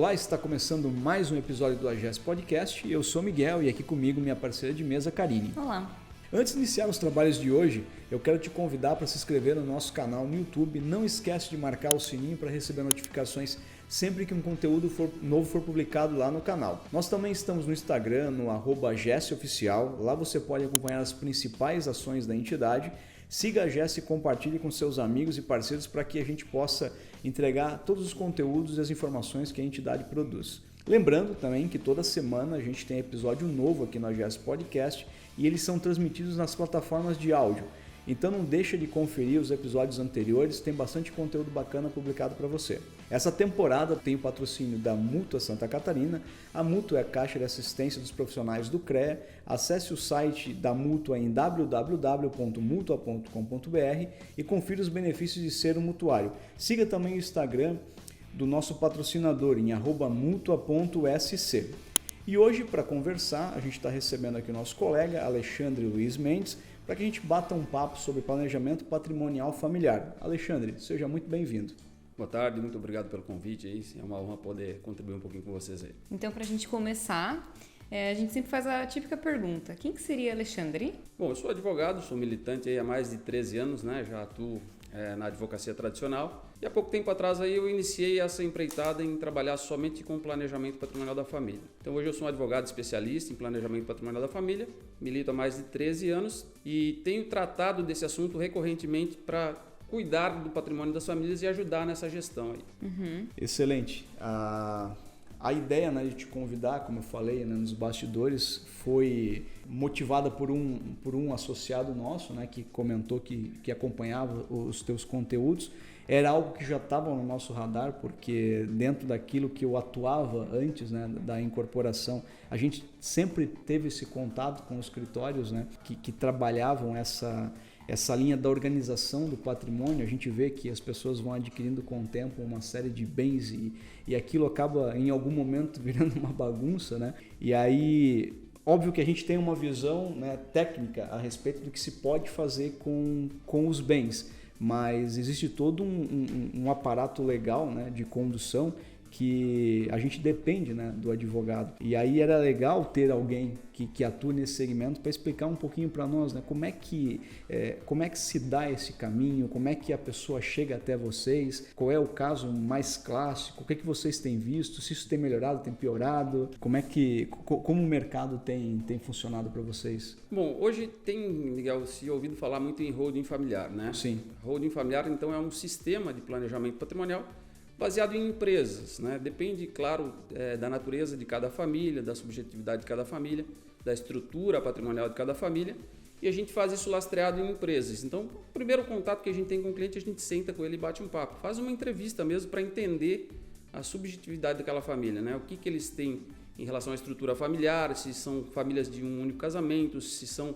Olá, está começando mais um episódio do AGES Podcast. Eu sou Miguel e aqui comigo minha parceira de mesa, Karine. Olá. Antes de iniciar os trabalhos de hoje, eu quero te convidar para se inscrever no nosso canal no YouTube. Não esquece de marcar o sininho para receber notificações sempre que um conteúdo novo for publicado lá no canal. Nós também estamos no Instagram, no @GESOficial. Lá você pode acompanhar as principais ações da entidade. Siga a GES e compartilhe com seus amigos e parceiros para que a gente possa entregar todos os conteúdos e as informações que a entidade produz. Lembrando também que toda semana a gente tem episódio novo aqui no AGES Podcast e eles são transmitidos nas plataformas de áudio. Então não deixa de conferir os episódios anteriores, tem bastante conteúdo bacana publicado para você. Essa temporada tem o patrocínio da Mútua Santa Catarina. A Mútua é a Caixa de Assistência dos Profissionais do CREA. Acesse o site da Mútua em www.mutua.com.br e confira os benefícios de ser um mutuário. Siga também o Instagram do nosso patrocinador em @mutua.sc. E hoje, para conversar, a gente está recebendo aqui o nosso colega Alexandre Luiz Mendes, para que a gente bata um papo sobre planejamento patrimonial familiar. Alexandre, seja muito bem-vindo. Boa tarde, muito obrigado pelo convite. É uma honra poder contribuir um pouquinho com vocês aí. Então, para a gente começar, a gente sempre faz a típica pergunta. Quem que seria Alexandre? Bom, eu sou advogado, sou militante aí há mais de 13 anos, né? Já atuo na advocacia tradicional. E há pouco tempo atrás aí eu iniciei essa empreitada em trabalhar somente com planejamento patrimonial da família. Então hoje eu sou um advogado especialista em planejamento patrimonial da família, milito há mais de 13 anos e tenho tratado desse assunto recorrentemente para cuidar do patrimônio das famílias e ajudar nessa gestão aí. Uhum. Excelente. A ideia, né, de te convidar, como eu falei, né, nos bastidores, foi motivada por um associado nosso, né, que comentou que acompanhava os teus conteúdos. Era algo que já estava no nosso radar, porque dentro daquilo que eu atuava antes, né, da incorporação, a gente sempre teve esse contato com os escritórios, né, que trabalhavam essa linha da organização do patrimônio. A gente vê que as pessoas vão adquirindo com o tempo uma série de bens e aquilo acaba em algum momento virando uma bagunça, né? E aí, óbvio que a gente tem uma visão, né, técnica a respeito do que se pode fazer com os bens, mas existe todo um aparato legal, né, de condução que a gente depende, né, do advogado. E aí era legal ter alguém que atua nesse segmento para explicar um pouquinho para nós, né, como é que se dá esse caminho, como é que a pessoa chega até vocês, qual é o caso mais clássico, o que vocês têm visto, se isso tem melhorado, tem piorado, como o mercado tem funcionado para vocês? Bom, hoje tem, Miguel, se ouvido falar muito em holding familiar, né? Sim. Holding familiar, então, é um sistema de planejamento patrimonial baseado em empresas, né? Depende, claro, da natureza de cada família, da subjetividade de cada família, da estrutura patrimonial de cada família, e a gente faz isso lastreado em empresas. Então, o primeiro contato que a gente tem com o cliente, a gente senta com ele e bate um papo, faz uma entrevista mesmo para entender a subjetividade daquela família, né? O que eles têm em relação à estrutura familiar, se são famílias de um único casamento, se são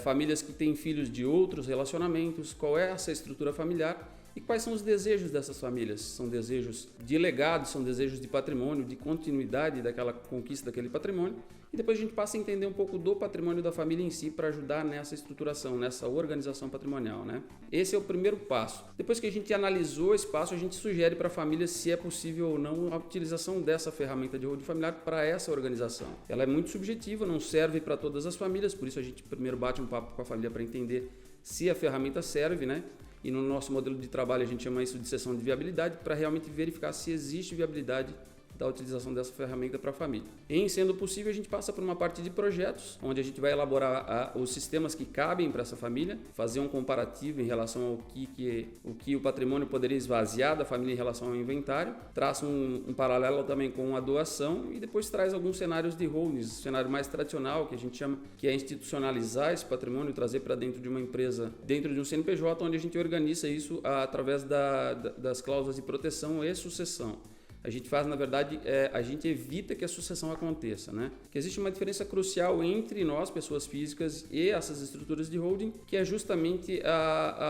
famílias que têm filhos de outros relacionamentos, qual é essa estrutura familiar. E quais são os desejos dessas famílias? São desejos de legado, são desejos de patrimônio, de continuidade daquela conquista daquele patrimônio. E depois a gente passa a entender um pouco do patrimônio da família em si para ajudar nessa estruturação, nessa organização patrimonial, né? Esse é o primeiro passo. Depois que a gente analisou esse passo, a gente sugere para a família se é possível ou não a utilização dessa ferramenta de holding familiar para essa organização. Ela é muito subjetiva, não serve para todas as famílias, por isso a gente primeiro bate um papo com a família para entender se a ferramenta serve, né? E no nosso modelo de trabalho a gente chama isso de sessão de viabilidade para realmente verificar se existe viabilidade da utilização dessa ferramenta para a família. Em sendo possível, a gente passa por uma parte de projetos, onde a gente vai elaborar os sistemas que cabem para essa família, fazer um comparativo em relação ao que o patrimônio poderia esvaziar da família em relação ao inventário, traça um paralelo também com a doação e depois traz alguns cenários de holdings, o cenário mais tradicional, que a gente chama, que é institucionalizar esse patrimônio, trazer para dentro de uma empresa, dentro de um CNPJ, onde a gente organiza isso através das cláusulas de proteção e sucessão. A gente faz, na verdade, a gente evita que a sucessão aconteça, né? Que existe uma diferença crucial entre nós, pessoas físicas, e essas estruturas de holding, que é justamente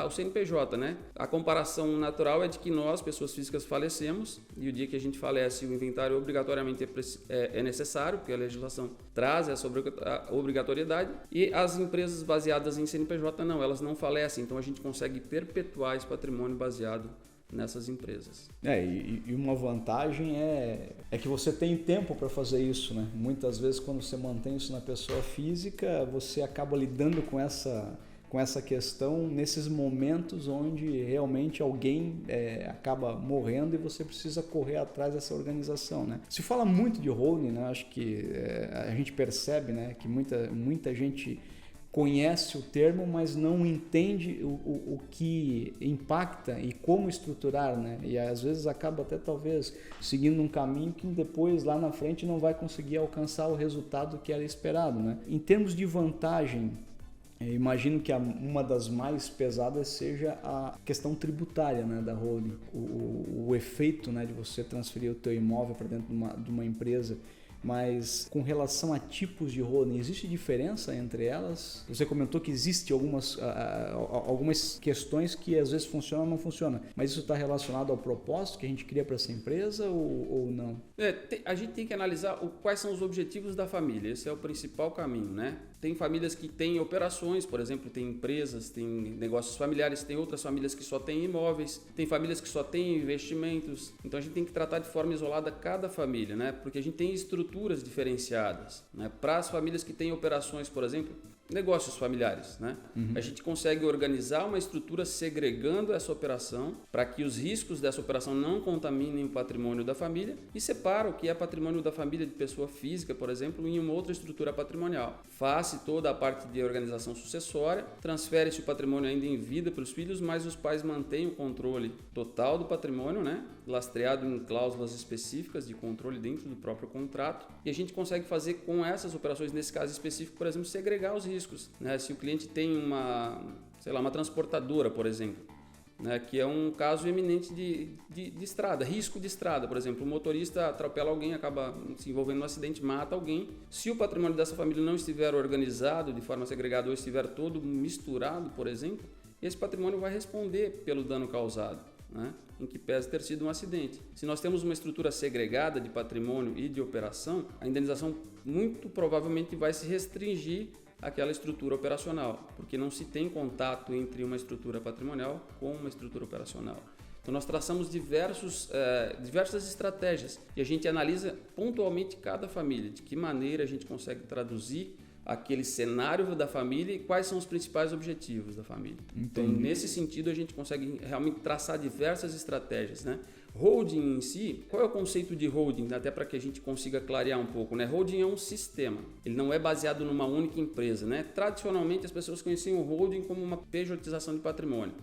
o CNPJ, né? A comparação natural é de que nós, pessoas físicas, falecemos e o dia que a gente falece, o inventário obrigatoriamente é necessário, porque a legislação traz essa obrigatoriedade, e as empresas baseadas em CNPJ não, elas não falecem, então a gente consegue perpetuar esse patrimônio baseado nessas empresas. E uma vantagem é que você tem tempo para fazer isso, né? Muitas vezes quando você mantém isso na pessoa física, você acaba lidando com essa questão nesses momentos onde realmente alguém acaba morrendo e você precisa correr atrás dessa organização, né? Se fala muito de holding, né? Acho que a gente percebe, né, que muita gente conhece o termo, mas não entende o que impacta e como estruturar, né? E às vezes acaba até talvez seguindo um caminho que depois lá na frente não vai conseguir alcançar o resultado que era esperado, né? Em termos de vantagem, eu imagino que uma das mais pesadas seja a questão tributária, né, da holding, o efeito, né, de você transferir o teu imóvel para dentro de uma empresa. Mas com relação a tipos de holding, existe diferença entre elas? Você comentou que existe algumas questões que às vezes funcionam ou não funcionam, mas isso está relacionado ao propósito que a gente cria para essa empresa ou não? A gente tem que analisar quais são os objetivos da família, esse é o principal caminho, né? Tem famílias que têm operações, por exemplo, tem empresas, tem negócios familiares, tem outras famílias que só têm imóveis, tem famílias que só têm investimentos. Então a gente tem que tratar de forma isolada cada família, né? Porque a gente tem estruturas diferenciadas, né? Para as famílias que têm operações, por exemplo, negócios familiares, né? A gente consegue organizar uma estrutura segregando essa operação para que os riscos dessa operação não contaminem o patrimônio da família e separa o que é patrimônio da família de pessoa física, por exemplo, em uma outra estrutura patrimonial. Faz toda a parte de organização sucessória, transfere-se o patrimônio ainda em vida para os filhos, mas os pais mantêm o controle total do patrimônio, né? Lastreado em cláusulas específicas de controle dentro do próprio contrato. E a gente consegue fazer com essas operações, nesse caso específico, por exemplo, segregar os riscos, né? Se o cliente tem uma transportadora, por exemplo, né, que é um caso eminente de estrada, risco de estrada, por exemplo, o motorista atropela alguém, acaba se envolvendo no acidente, mata alguém. Se o patrimônio dessa família não estiver organizado de forma segregada ou estiver todo misturado, por exemplo, esse patrimônio vai responder pelo dano causado, né, em que pese ter sido um acidente. Se nós temos uma estrutura segregada de patrimônio e de operação, a indenização muito provavelmente vai se restringir aquela estrutura operacional, porque não se tem contato entre uma estrutura patrimonial com uma estrutura operacional. Então nós traçamos diversas estratégias e a gente analisa pontualmente cada família, de que maneira a gente consegue traduzir aquele cenário da família e quais são os principais objetivos da família. Então, nesse sentido, a gente consegue realmente traçar diversas estratégias, né? Holding em si, qual é o conceito de holding? Até para que a gente consiga clarear um pouco, né? Holding é um sistema, ele não é baseado numa única empresa, né? Tradicionalmente, as pessoas conheciam o holding como uma pejotização de patrimônio.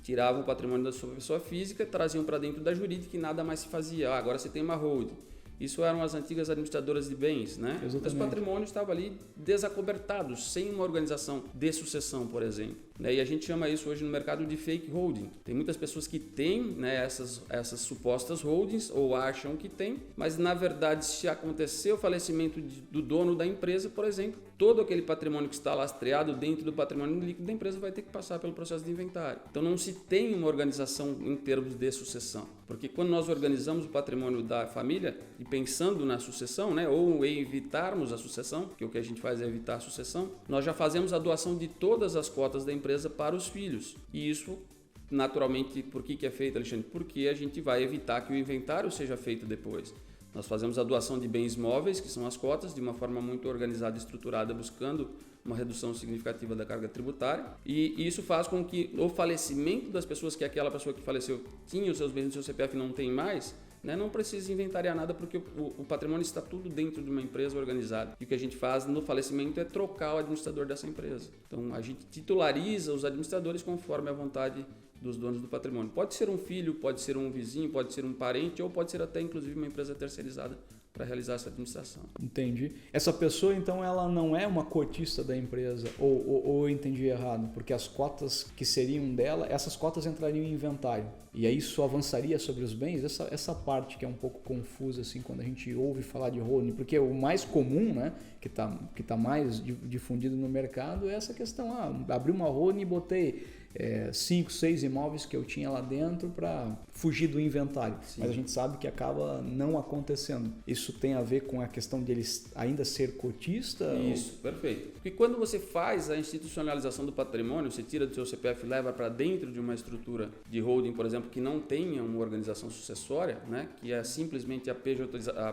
Tiravam o patrimônio da sua pessoa física, traziam para dentro da jurídica e nada mais se fazia. Agora você tem uma holding. Isso eram as antigas administradoras de bens, né? Os patrimônios estavam ali desacobertados, sem uma organização de sucessão, por exemplo. E a gente chama isso hoje no mercado de fake holding. Tem muitas pessoas que têm, né, essas supostas holdings ou acham que têm, mas na verdade, se acontecer o falecimento do dono da empresa, por exemplo, todo aquele patrimônio que está lastreado dentro do patrimônio líquido da empresa vai ter que passar pelo processo de inventário. Então não se tem uma organização em termos de sucessão, porque quando nós organizamos o patrimônio da família e pensando na sucessão, né, ou em evitarmos a sucessão, porque o que a gente faz é evitar a sucessão, nós já fazemos a doação de todas as cotas da empresa para os filhos. E isso, naturalmente, por que é feito, Alexandre? Porque a gente vai evitar que o inventário seja feito depois. Nós fazemos a doação de bens móveis, que são as cotas, de uma forma muito organizada e estruturada, buscando uma redução significativa da carga tributária. E isso faz com que o falecimento das pessoas, que aquela pessoa que faleceu tinha os seus bens no seu CPF e não tem mais, né, não precisa inventariar nada, porque o patrimônio está tudo dentro de uma empresa organizada. E o que a gente faz no falecimento é trocar o administrador dessa empresa. Então a gente titulariza os administradores conforme a vontade dos donos do patrimônio. Pode ser um filho, pode ser um vizinho, pode ser um parente ou pode ser até inclusive uma empresa terceirizada para realizar essa administração. Entendi. Essa pessoa, então, ela não é uma cotista da empresa, ou eu entendi errado, porque as cotas que seriam dela, essas cotas entrariam em inventário. E aí isso avançaria sobre os bens? Essa parte que é um pouco confusa, assim, quando a gente ouve falar de holding, porque o mais comum, né, que tá mais difundido no mercado é essa questão, abri uma holding e botei 5, 6 imóveis que eu tinha lá dentro para fugir do inventário. Sim. Mas a gente sabe que acaba não acontecendo. Isso tem a ver com a questão deles ainda ser cotista? Isso, perfeito. Porque quando você faz a institucionalização do patrimônio, você tira do seu CPF e leva para dentro de uma estrutura de holding, por exemplo, que não tenha uma organização sucessória, né, que é simplesmente a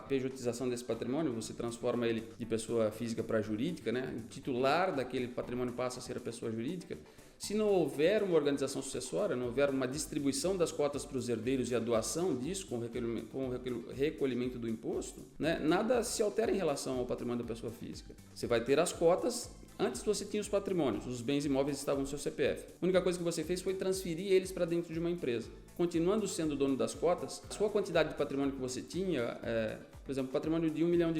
pejotização desse patrimônio, você transforma ele de pessoa física para jurídica, né, o titular daquele patrimônio passa a ser a pessoa jurídica. Se não houver uma organização sucessória, não houver uma distribuição das cotas para os herdeiros e a doação disso com o recolhimento do imposto, né, nada se altera em relação ao patrimônio da pessoa física. Você vai ter as cotas. Antes você tinha os patrimônios, os bens imóveis estavam no seu CPF. A única coisa que você fez foi transferir eles para dentro de uma empresa. Continuando sendo dono das cotas, a sua quantidade de patrimônio que você tinha, por exemplo, patrimônio de R$1 milhão,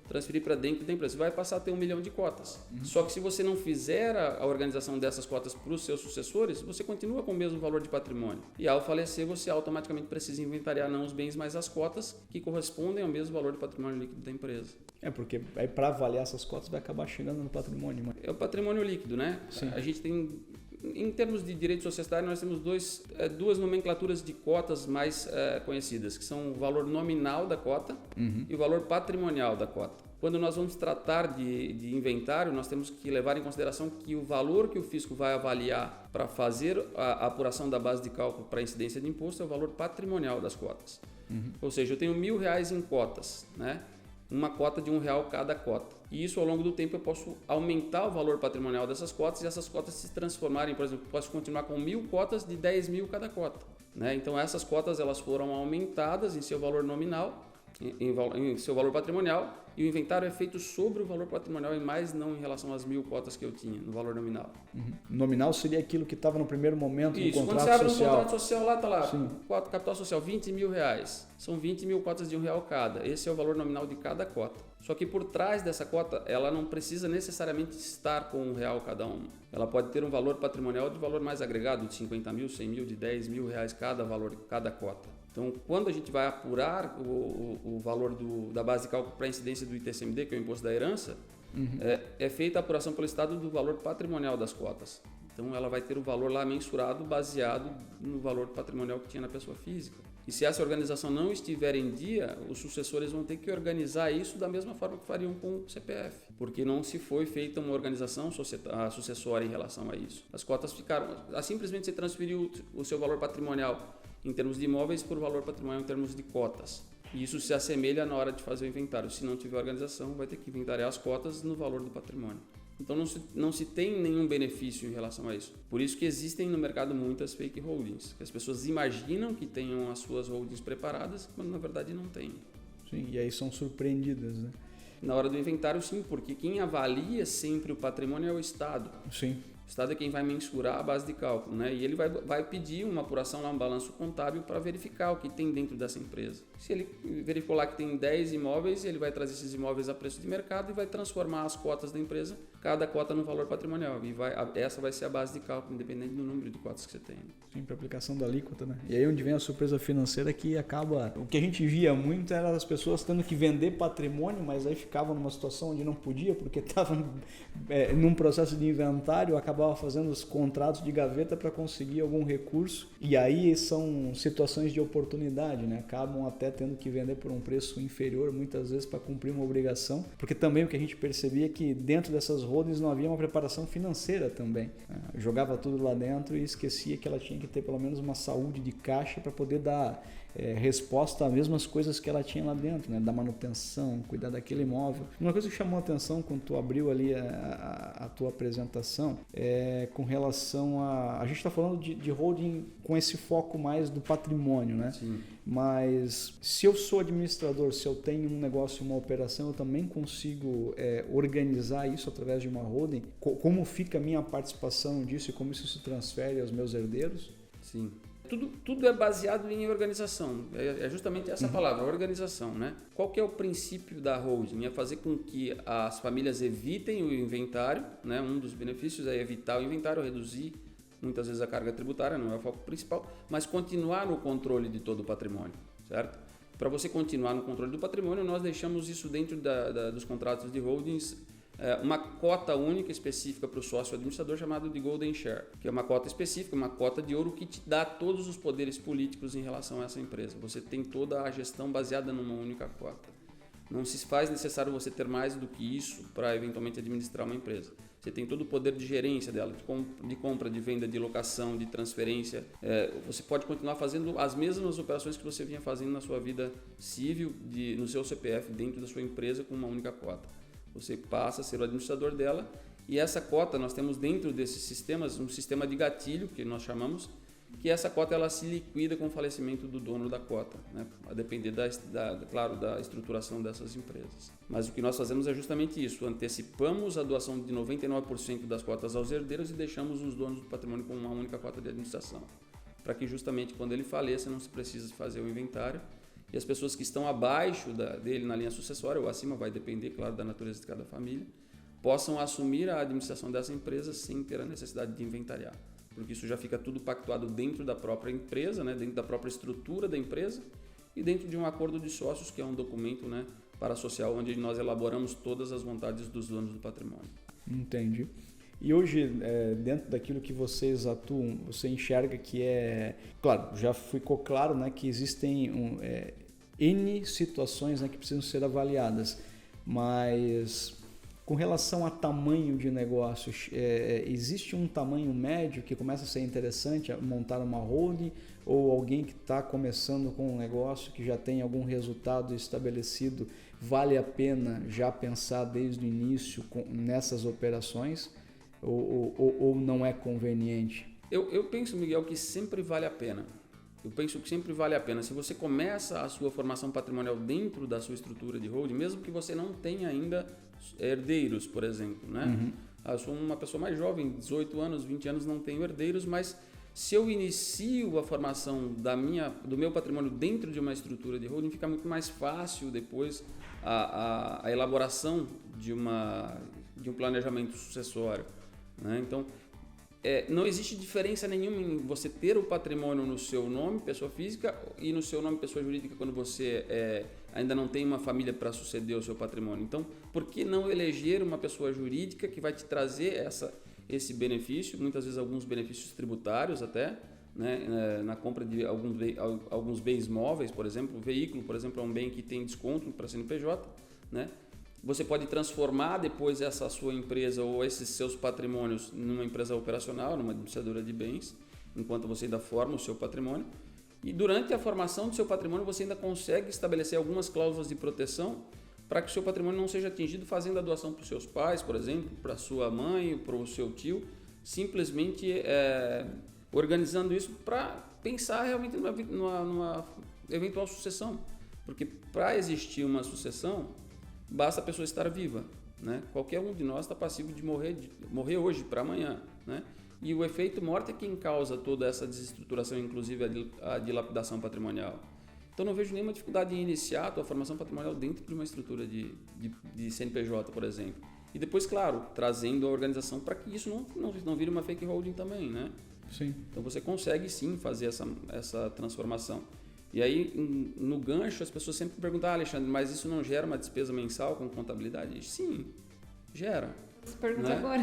transferir para dentro da empresa, você vai passar a ter 1 milhão de cotas. Só que se você não fizer a organização dessas cotas para os seus sucessores, você continua com o mesmo valor de patrimônio. E ao falecer, você automaticamente precisa inventariar não os bens, mas as cotas que correspondem ao mesmo valor de patrimônio líquido da empresa. Porque aí para avaliar essas cotas vai acabar chegando no patrimônio. É o patrimônio líquido, né? Sim. A gente tem, em termos de direito societário, nós temos duas nomenclaturas de cotas mais conhecidas, que são o valor nominal da cota e o valor patrimonial da cota. Quando nós vamos tratar de inventário, nós temos que levar em consideração que o valor que o fisco vai avaliar para fazer a apuração da base de cálculo para a incidência de imposto é o valor patrimonial das cotas. Ou seja, eu tenho R$1.000 em cotas, né? Uma cota de R$1 cada cota. E isso, ao longo do tempo, eu posso aumentar o valor patrimonial dessas cotas e essas cotas se transformarem, por exemplo, posso continuar com 1.000 cotas de R$10.000 cada cota, né? Então, essas cotas elas foram aumentadas em seu valor nominal, em seu valor patrimonial, e o inventário é feito sobre o valor patrimonial e mais não em relação às 1.000 cotas que eu tinha no valor nominal. Nominal seria aquilo que estava no primeiro momento do contrato social. Quando você abre um contrato social, lá está lá, Sim. capital social, R$20.000. São 20.000 cotas de R$1 cada. Esse é o valor nominal de cada cota. Só que por trás dessa cota, ela não precisa necessariamente estar com R$1 cada uma. Ela pode ter um valor patrimonial de valor mais agregado, de 50.000, 100.000, de R$10.000 cada valor, cada cota. Então, quando a gente vai apurar o valor da base de cálculo para a incidência do ITCMD, que é o imposto da herança, é feita a apuração pelo Estado do valor patrimonial das cotas. Então, ela vai ter o valor lá mensurado baseado no valor patrimonial que tinha na pessoa física. E se essa organização não estiver em dia, os sucessores vão ter que organizar isso da mesma forma que fariam com o CPF, porque não se foi feita uma organização sucessória em relação a isso. As cotas ficaram... Simplesmente você transferiu o seu valor patrimonial em termos de imóveis por valor patrimonial em termos de cotas. E isso se assemelha na hora de fazer o inventário. Se não tiver organização, vai ter que inventariar as cotas no valor do patrimônio. Então não se tem nenhum benefício em relação a isso. Por isso que existem no mercado muitas fake holdings, que as pessoas imaginam que tenham as suas holdings preparadas, quando na verdade não tem. Sim, e aí são surpreendidas, né? Na hora do inventário, sim, porque quem avalia sempre o patrimônio é o Estado. Sim. O Estado é quem vai mensurar a base de cálculo, né? E ele vai pedir uma apuração lá, um balanço contábil para verificar o que tem dentro dessa empresa. Se ele verificou lá que tem 10 imóveis, ele vai trazer esses imóveis a preço de mercado e vai transformar as cotas da empresa, cada cota no valor patrimonial. E essa vai ser a base de cálculo, independente do número de cotas que você tem. Sim, para aplicação da alíquota, né? E aí onde vem a surpresa financeira que acaba... O que a gente via muito era as pessoas tendo que vender patrimônio, mas aí ficavam numa situação onde não podia, porque estavam num processo de inventário, acabava fazendo os contratos de gaveta para conseguir algum recurso. E aí são situações de oportunidade, né? Acabam até tendo que vender por um preço inferior, muitas vezes para cumprir uma obrigação, porque também o que a gente percebia é que dentro dessas holdings não havia uma preparação financeira também. Jogava tudo lá dentro e esquecia que ela tinha que ter pelo menos uma saúde de caixa para poder dar resposta às mesmas coisas que ela tinha lá dentro, né? Da manutenção, cuidar daquele imóvel. Uma coisa que chamou a atenção quando tu abriu ali a tua apresentação é com relação a gente está falando de holding com esse foco mais do patrimônio, né? Sim. Mas se eu sou administrador, se eu tenho um negócio, uma operação, eu também consigo organizar isso através de uma holding? Como fica a minha participação disso e como isso se transfere aos meus herdeiros? Sim. Tudo é baseado em organização. É justamente essa palavra, organização, né? Qual que é o princípio da holding? É fazer com que as famílias evitem o inventário, né? Um dos benefícios é evitar o inventário, reduzir muitas vezes a carga tributária, não é o foco principal, mas continuar no controle de todo o patrimônio, certo? Para você continuar no controle do patrimônio, nós deixamos isso dentro dos contratos de holdings uma cota única específica para o sócio administrador chamado de Golden Share, que é uma cota específica, uma cota de ouro que te dá todos os poderes políticos em relação a essa empresa. Você tem toda a gestão baseada numa única cota. Não se faz necessário você ter mais do que isso para eventualmente administrar uma empresa. Você tem todo o poder de gerência dela, de compra, de venda, de locação, de transferência. Você pode continuar fazendo as mesmas operações que você vinha fazendo na sua vida civil, no seu CPF, dentro da sua empresa, com uma única cota. Você passa a ser o administrador dela e essa cota, nós temos dentro desses sistemas um sistema de gatilho, que nós chamamos, que essa cota ela se liquida com o falecimento do dono da cota, né? A depender claro, da estruturação dessas empresas. Mas o que nós fazemos é justamente isso, antecipamos a doação de 99% das cotas aos herdeiros e deixamos os donos do patrimônio com uma única cota de administração, para que justamente quando ele faleça não se precise fazer o inventário e as pessoas que estão abaixo dele na linha sucessória, ou acima, vai depender, claro, da natureza de cada família, possam assumir a administração dessa empresa sem ter a necessidade de inventariar. Porque isso já fica tudo pactuado dentro da própria empresa, né, dentro da própria estrutura da empresa e dentro de um acordo de sócios, que é um documento, né, parasocial, onde nós elaboramos todas as vontades dos donos do patrimônio. Entendi. E hoje, dentro daquilo que vocês atuam, você enxerga que Claro, já ficou claro, né, que existem N situações, né, que precisam ser avaliadas, mas com relação a tamanho de negócios, existe um tamanho médio que começa a ser interessante montar uma holding, ou alguém que está começando com um negócio que já tem algum resultado estabelecido, vale a pena já pensar desde o início nessas operações, ou não é conveniente? Eu penso, Miguel, que sempre vale a pena. Eu penso que sempre vale a pena. Se você começa a sua formação patrimonial dentro da sua estrutura de holding, mesmo que você não tenha ainda herdeiros, por exemplo, né? Uhum. Eu sou uma pessoa mais jovem, 18 anos, 20 anos, não tenho herdeiros, mas se eu inicio a formação do meu patrimônio dentro de uma estrutura de holding, fica muito mais fácil depois a elaboração de um planejamento sucessório, né? Então, não existe diferença nenhuma em você ter o patrimônio no seu nome, pessoa física, e no seu nome, pessoa jurídica, quando você ainda não tem uma família para suceder o seu patrimônio. Então, por que não eleger uma pessoa jurídica que vai te trazer esse benefício, muitas vezes alguns benefícios tributários até, né, na compra de alguns bens móveis, por exemplo, o veículo, por exemplo, é um bem que tem desconto para CNPJ, né? Você pode transformar depois essa sua empresa ou esses seus patrimônios numa empresa operacional, numa administradora de bens, enquanto você ainda forma o seu patrimônio. E durante a formação do seu patrimônio, você ainda consegue estabelecer algumas cláusulas de proteção para que o seu patrimônio não seja atingido fazendo a doação para os seus pais, por exemplo, para a sua mãe, para o seu tio, simplesmente organizando isso para pensar realmente numa eventual sucessão. Porque para existir uma sucessão, basta a pessoa estar viva, né? Qualquer um de nós está passivo de morrer hoje para amanhã, né? E o efeito morte é quem causa toda essa desestruturação, inclusive a dilapidação patrimonial. Então não vejo nenhuma dificuldade em iniciar a tua formação patrimonial dentro de uma estrutura de CNPJ, por exemplo. E depois, claro, trazendo a organização para que isso não vire uma fake holding também, né? Sim. Então você consegue sim fazer essa transformação. E aí, no gancho, as pessoas sempre perguntam, Alexandre, mas isso não gera uma despesa mensal com contabilidade? Sim, gera. Você pergunta, né? Agora.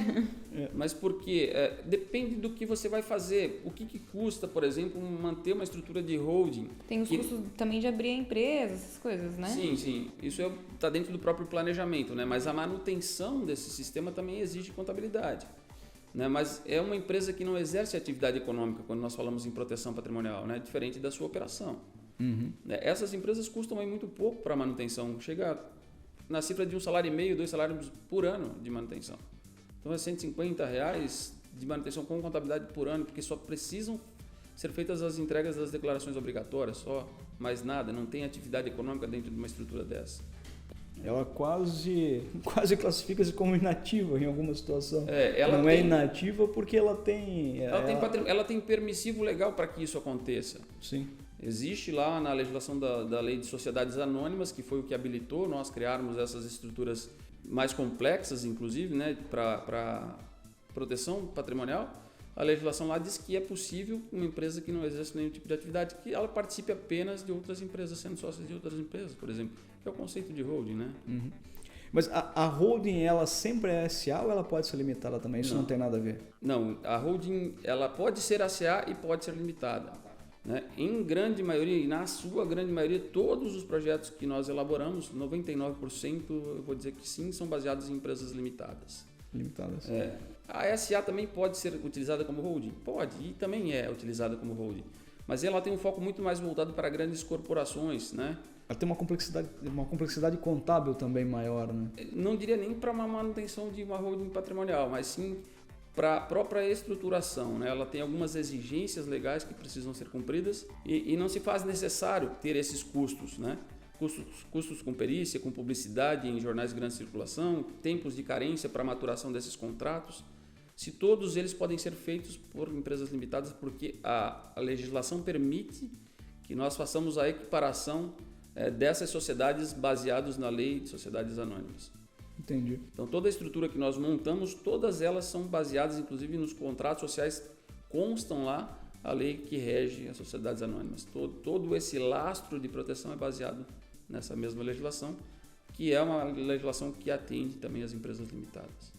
Mas por quê? Depende do que você vai fazer. O que custa, por exemplo, manter uma estrutura de holding? Tem os custos também de abrir a empresa, essas coisas, né? Sim. Isso está dentro do próprio planejamento, né? Mas a manutenção desse sistema também exige contabilidade. Né? Mas é uma empresa que não exerce atividade econômica quando nós falamos em proteção patrimonial, né? Diferente da sua operação. Uhum. Essas empresas custam aí muito pouco para manutenção, chega na cifra de $1,5 salário, 2 salários por ano de manutenção. Então é R$150 de manutenção com contabilidade por ano, porque só precisam ser feitas as entregas das declarações obrigatórias, só mais nada, não tem atividade econômica dentro de uma estrutura dessa. Ela quase classifica-se como inativa em alguma situação. Ela não é inativa porque ela tem... Ela tem permissivo legal para que isso aconteça. Sim. Existe lá na legislação da Lei de Sociedades Anônimas, que foi o que habilitou nós criarmos essas estruturas mais complexas, inclusive, né, para proteção patrimonial. A legislação lá diz que é possível uma empresa que não exerce nenhum tipo de atividade que ela participe apenas de outras empresas, sendo sócia de outras empresas, por exemplo, que é o conceito de holding, né? Uhum. Mas a holding, ela sempre é SA ou ela pode ser limitada também? Isso não tem nada a ver? Não, a holding ela pode ser SA e pode ser limitada. Né? Em grande maioria, na sua grande maioria, todos os projetos que nós elaboramos, 99%, eu vou dizer que sim, são baseados em empresas limitadas. Limitadas. A SA também pode ser utilizada como holding? Pode, e também é utilizada como holding. Mas ela tem um foco muito mais voltado para grandes corporações, né? Ela tem uma complexidade contábil também maior, né? Não diria nem para uma manutenção de uma holding patrimonial, mas sim para a própria estruturação, né? Ela tem algumas exigências legais que precisam ser cumpridas e não se faz necessário ter esses custos, né? Custos com perícia, com publicidade em jornais de grande circulação, tempos de carência para a maturação desses contratos. Se todos eles podem ser feitos por empresas limitadas, porque a legislação permite que nós façamos a equiparação dessas sociedades baseadas na lei de sociedades anônimas. Entendi. Então, toda a estrutura que nós montamos, todas elas são baseadas, inclusive, nos contratos sociais, constam lá a lei que rege as sociedades anônimas. Todo esse lastro de proteção é baseado nessa mesma legislação, que é uma legislação que atende também as empresas limitadas.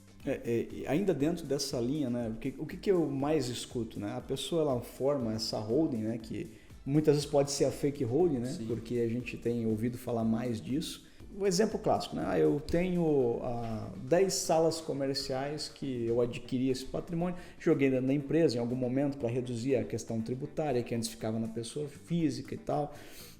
Ainda dentro dessa linha, né, o que eu mais escuto? Né? A pessoa ela forma essa holding, né, que muitas vezes pode ser a fake holding, né, porque a gente tem ouvido falar mais disso. O exemplo clássico, né? Eu tenho 10 salas comerciais que eu adquiri esse patrimônio, joguei dentro da empresa em algum momento para reduzir a questão tributária, que antes ficava na pessoa física e tal,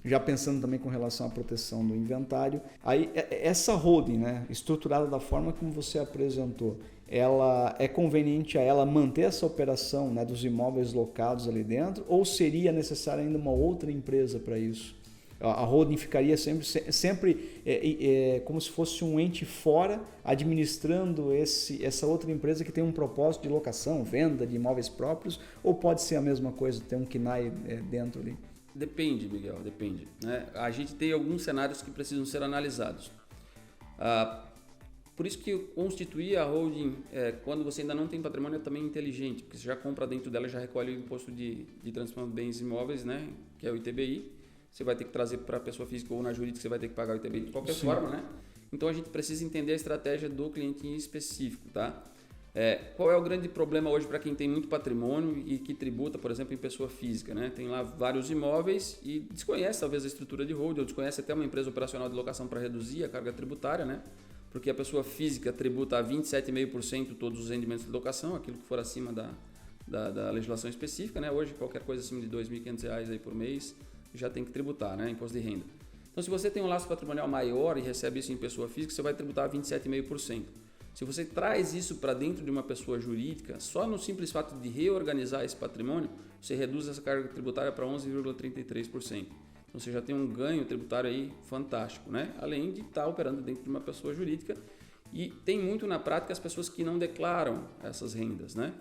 já pensando também com relação à proteção do inventário. Aí, essa holding, né, estruturada da forma como você apresentou, ela é conveniente a ela manter essa operação, né, dos imóveis locados ali dentro, ou seria necessária ainda uma outra empresa para isso? A holding ficaria sempre como se fosse um ente fora administrando essa outra empresa que tem um propósito de locação, venda de imóveis próprios, ou pode ser a mesma coisa, ter um KNAI dentro ali? Depende, Miguel, depende. Né? A gente tem alguns cenários que precisam ser analisados. Por isso que constituir a holding, quando você ainda não tem patrimônio, é também inteligente, porque você já compra dentro dela, já recolhe o imposto de transformação de bens imóveis, né? Que é o ITBI. Você vai ter que trazer para a pessoa física ou na jurídica, você vai ter que pagar o ITBI de qualquer forma, né? Então a gente precisa entender a estratégia do cliente em específico, tá? Qual é o grande problema hoje para quem tem muito patrimônio e que tributa, por exemplo, em pessoa física, né? Tem lá vários imóveis e desconhece talvez a estrutura de holding, ou desconhece até uma empresa operacional de locação para reduzir a carga tributária, né? Porque a pessoa física tributa a 27,5% todos os rendimentos de locação, aquilo que for acima da legislação específica, né? Hoje qualquer coisa acima de R$ 2.500 aí por mês já tem que tributar, né? Imposto de renda. Então, se você tem um laço patrimonial maior e recebe isso em pessoa física, você vai tributar 27,5%. Se você traz isso para dentro de uma pessoa jurídica, só no simples fato de reorganizar esse patrimônio, você reduz essa carga tributária para 11,33%. Então, você já tem um ganho tributário aí fantástico, né? Além de estar operando dentro de uma pessoa jurídica. E tem muito na prática as pessoas que não declaram essas rendas, né?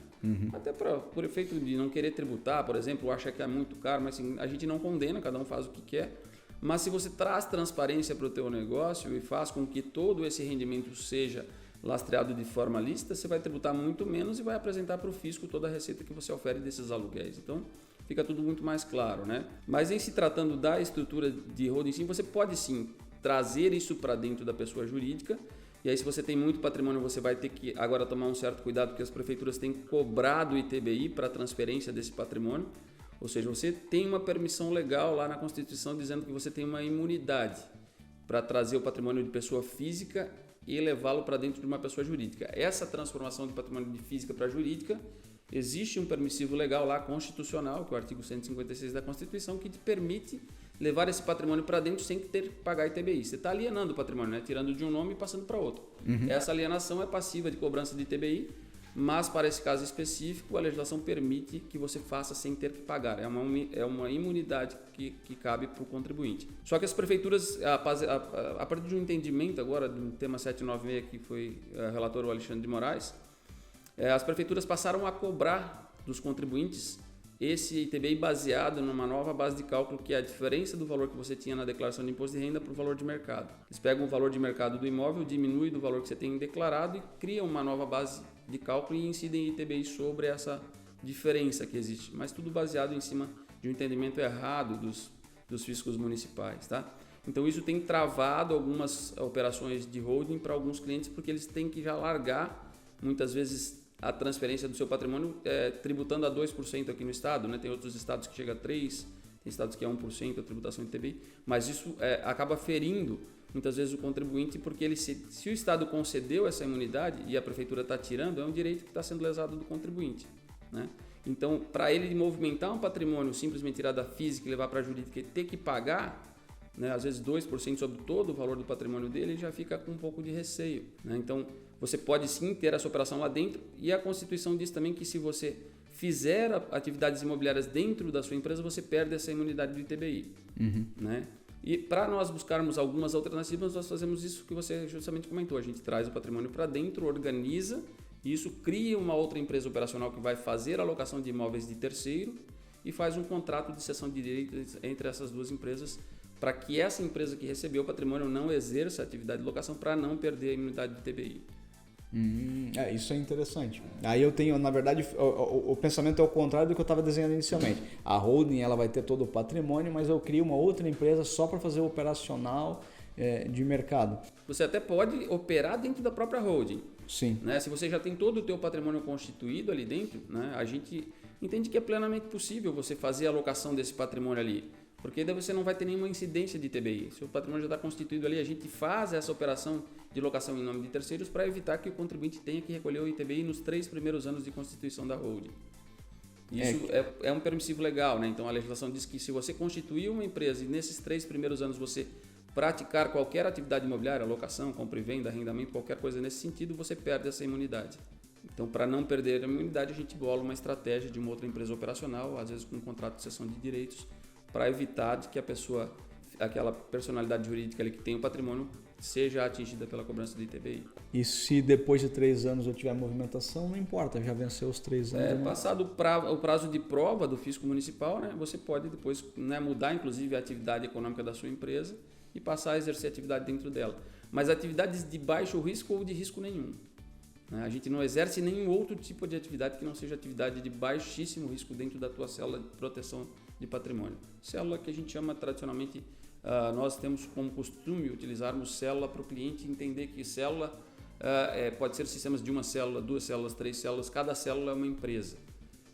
Até por efeito de não querer tributar, por exemplo, ou acha que é muito caro, mas assim, a gente não condena, cada um faz o que quer. Mas se você traz transparência para o teu negócio e faz com que todo esse rendimento seja lastreado de forma lícita, você vai tributar muito menos e vai apresentar para o fisco toda a receita que você oferece desses aluguéis. Então, fica tudo muito mais claro, né? Mas em se tratando da estrutura de holding, sim, você pode sim trazer isso para dentro da pessoa jurídica. E aí, se você tem muito patrimônio, você vai ter que agora tomar um certo cuidado, porque as prefeituras têm cobrado o ITBI para a transferência desse patrimônio. Ou seja, você tem uma permissão legal lá na Constituição dizendo que você tem uma imunidade para trazer o patrimônio de pessoa física e levá-lo para dentro de uma pessoa jurídica. Essa transformação de patrimônio de física para jurídica, existe um permissivo legal lá constitucional, que é o artigo 156 da Constituição, que te permite levar esse patrimônio para dentro sem ter que pagar ITBI. Você está alienando o patrimônio, né? Tirando de um nome e passando para outro. Essa alienação é passiva de cobrança de ITBI, mas para esse caso específico, a legislação permite que você faça sem ter que pagar. É uma imunidade que cabe para o contribuinte. Só que as prefeituras, a partir de um entendimento agora do tema 796, que foi relator o Alexandre de Moraes, as prefeituras passaram a cobrar dos contribuintes esse ITBI baseado numa nova base de cálculo, que é a diferença do valor que você tinha na declaração de imposto de renda para o valor de mercado. Eles pegam o valor de mercado do imóvel, diminuem do valor que você tem declarado e criam uma nova base de cálculo e incidem ITBI sobre essa diferença que existe, mas tudo baseado em cima de um entendimento errado dos fiscos municipais, tá? Então isso tem travado algumas operações de holding para alguns clientes, porque eles têm que já largar, muitas vezes, a transferência do seu patrimônio tributando a 2% aqui no estado, né? Tem outros estados que chega a 3%, tem estados que é 1% a tributação de ITBI, mas isso acaba ferindo muitas vezes o contribuinte, porque ele se o estado concedeu essa imunidade e a prefeitura está tirando, é um direito que está sendo lesado do contribuinte, né? Então, para ele movimentar um patrimônio, simplesmente tirar da física e levar para a jurídica e ter que pagar, né, às vezes 2% sobre todo o valor do patrimônio dele, ele já fica com um pouco de receio, né? Então, você pode sim ter essa operação lá dentro, e a Constituição diz também que se você fizer atividades imobiliárias dentro da sua empresa, você perde essa imunidade do ITBI. Né? E para nós buscarmos algumas alternativas, nós fazemos isso que você justamente comentou. A gente traz o patrimônio para dentro, organiza, e isso cria uma outra empresa operacional que vai fazer a alocação de imóveis de terceiro e faz um contrato de cessão de direitos entre essas duas empresas, para que essa empresa que recebeu o patrimônio não exerça a atividade de locação, para não perder a imunidade do ITBI. Isso é interessante. Aí eu tenho, na verdade, o pensamento é o contrário do que eu estava desenhando inicialmente. A holding ela vai ter todo o patrimônio, mas eu crio uma outra empresa só para fazer o operacional de mercado. Você até pode operar dentro da própria holding. Sim. Né? Se você já tem todo o teu patrimônio constituído ali dentro, né? A gente entende que é plenamente possível você fazer a alocação desse patrimônio ali. Porque daí você não vai ter nenhuma incidência de ITBI. Se o patrimônio já está constituído ali, a gente faz essa operação de locação em nome de terceiros para evitar que o contribuinte tenha que recolher o ITBI nos 3 primeiros anos de constituição da holding. Isso é um permissivo legal, né? Então a legislação diz que se você constituir uma empresa e nesses 3 primeiros anos você praticar qualquer atividade imobiliária, locação, compra e venda, arrendamento, qualquer coisa nesse sentido, você perde essa imunidade. Então, para não perder a imunidade, a gente bola uma estratégia de uma outra empresa operacional, às vezes com um contrato de cessão de direitos, para evitar de que a pessoa, aquela personalidade jurídica ali que tem o patrimônio, seja atingida pela cobrança do ITBI. E se depois de 3 anos eu tiver movimentação, não importa, já venceu os 3 anos. Passado o prazo de prova do fisco municipal, né, você pode depois, né, mudar inclusive a atividade econômica da sua empresa e passar a exercer atividade dentro dela. Mas atividades de baixo risco ou de risco nenhum. Né? A gente não exerce nenhum outro tipo de atividade que não seja atividade de baixíssimo risco dentro da tua célula de proteção de patrimônio. Célula que a gente chama tradicionalmente, nós temos como costume utilizarmos célula para o cliente entender que célula pode ser sistemas de uma célula, 2 células, 3 células, cada célula é uma empresa.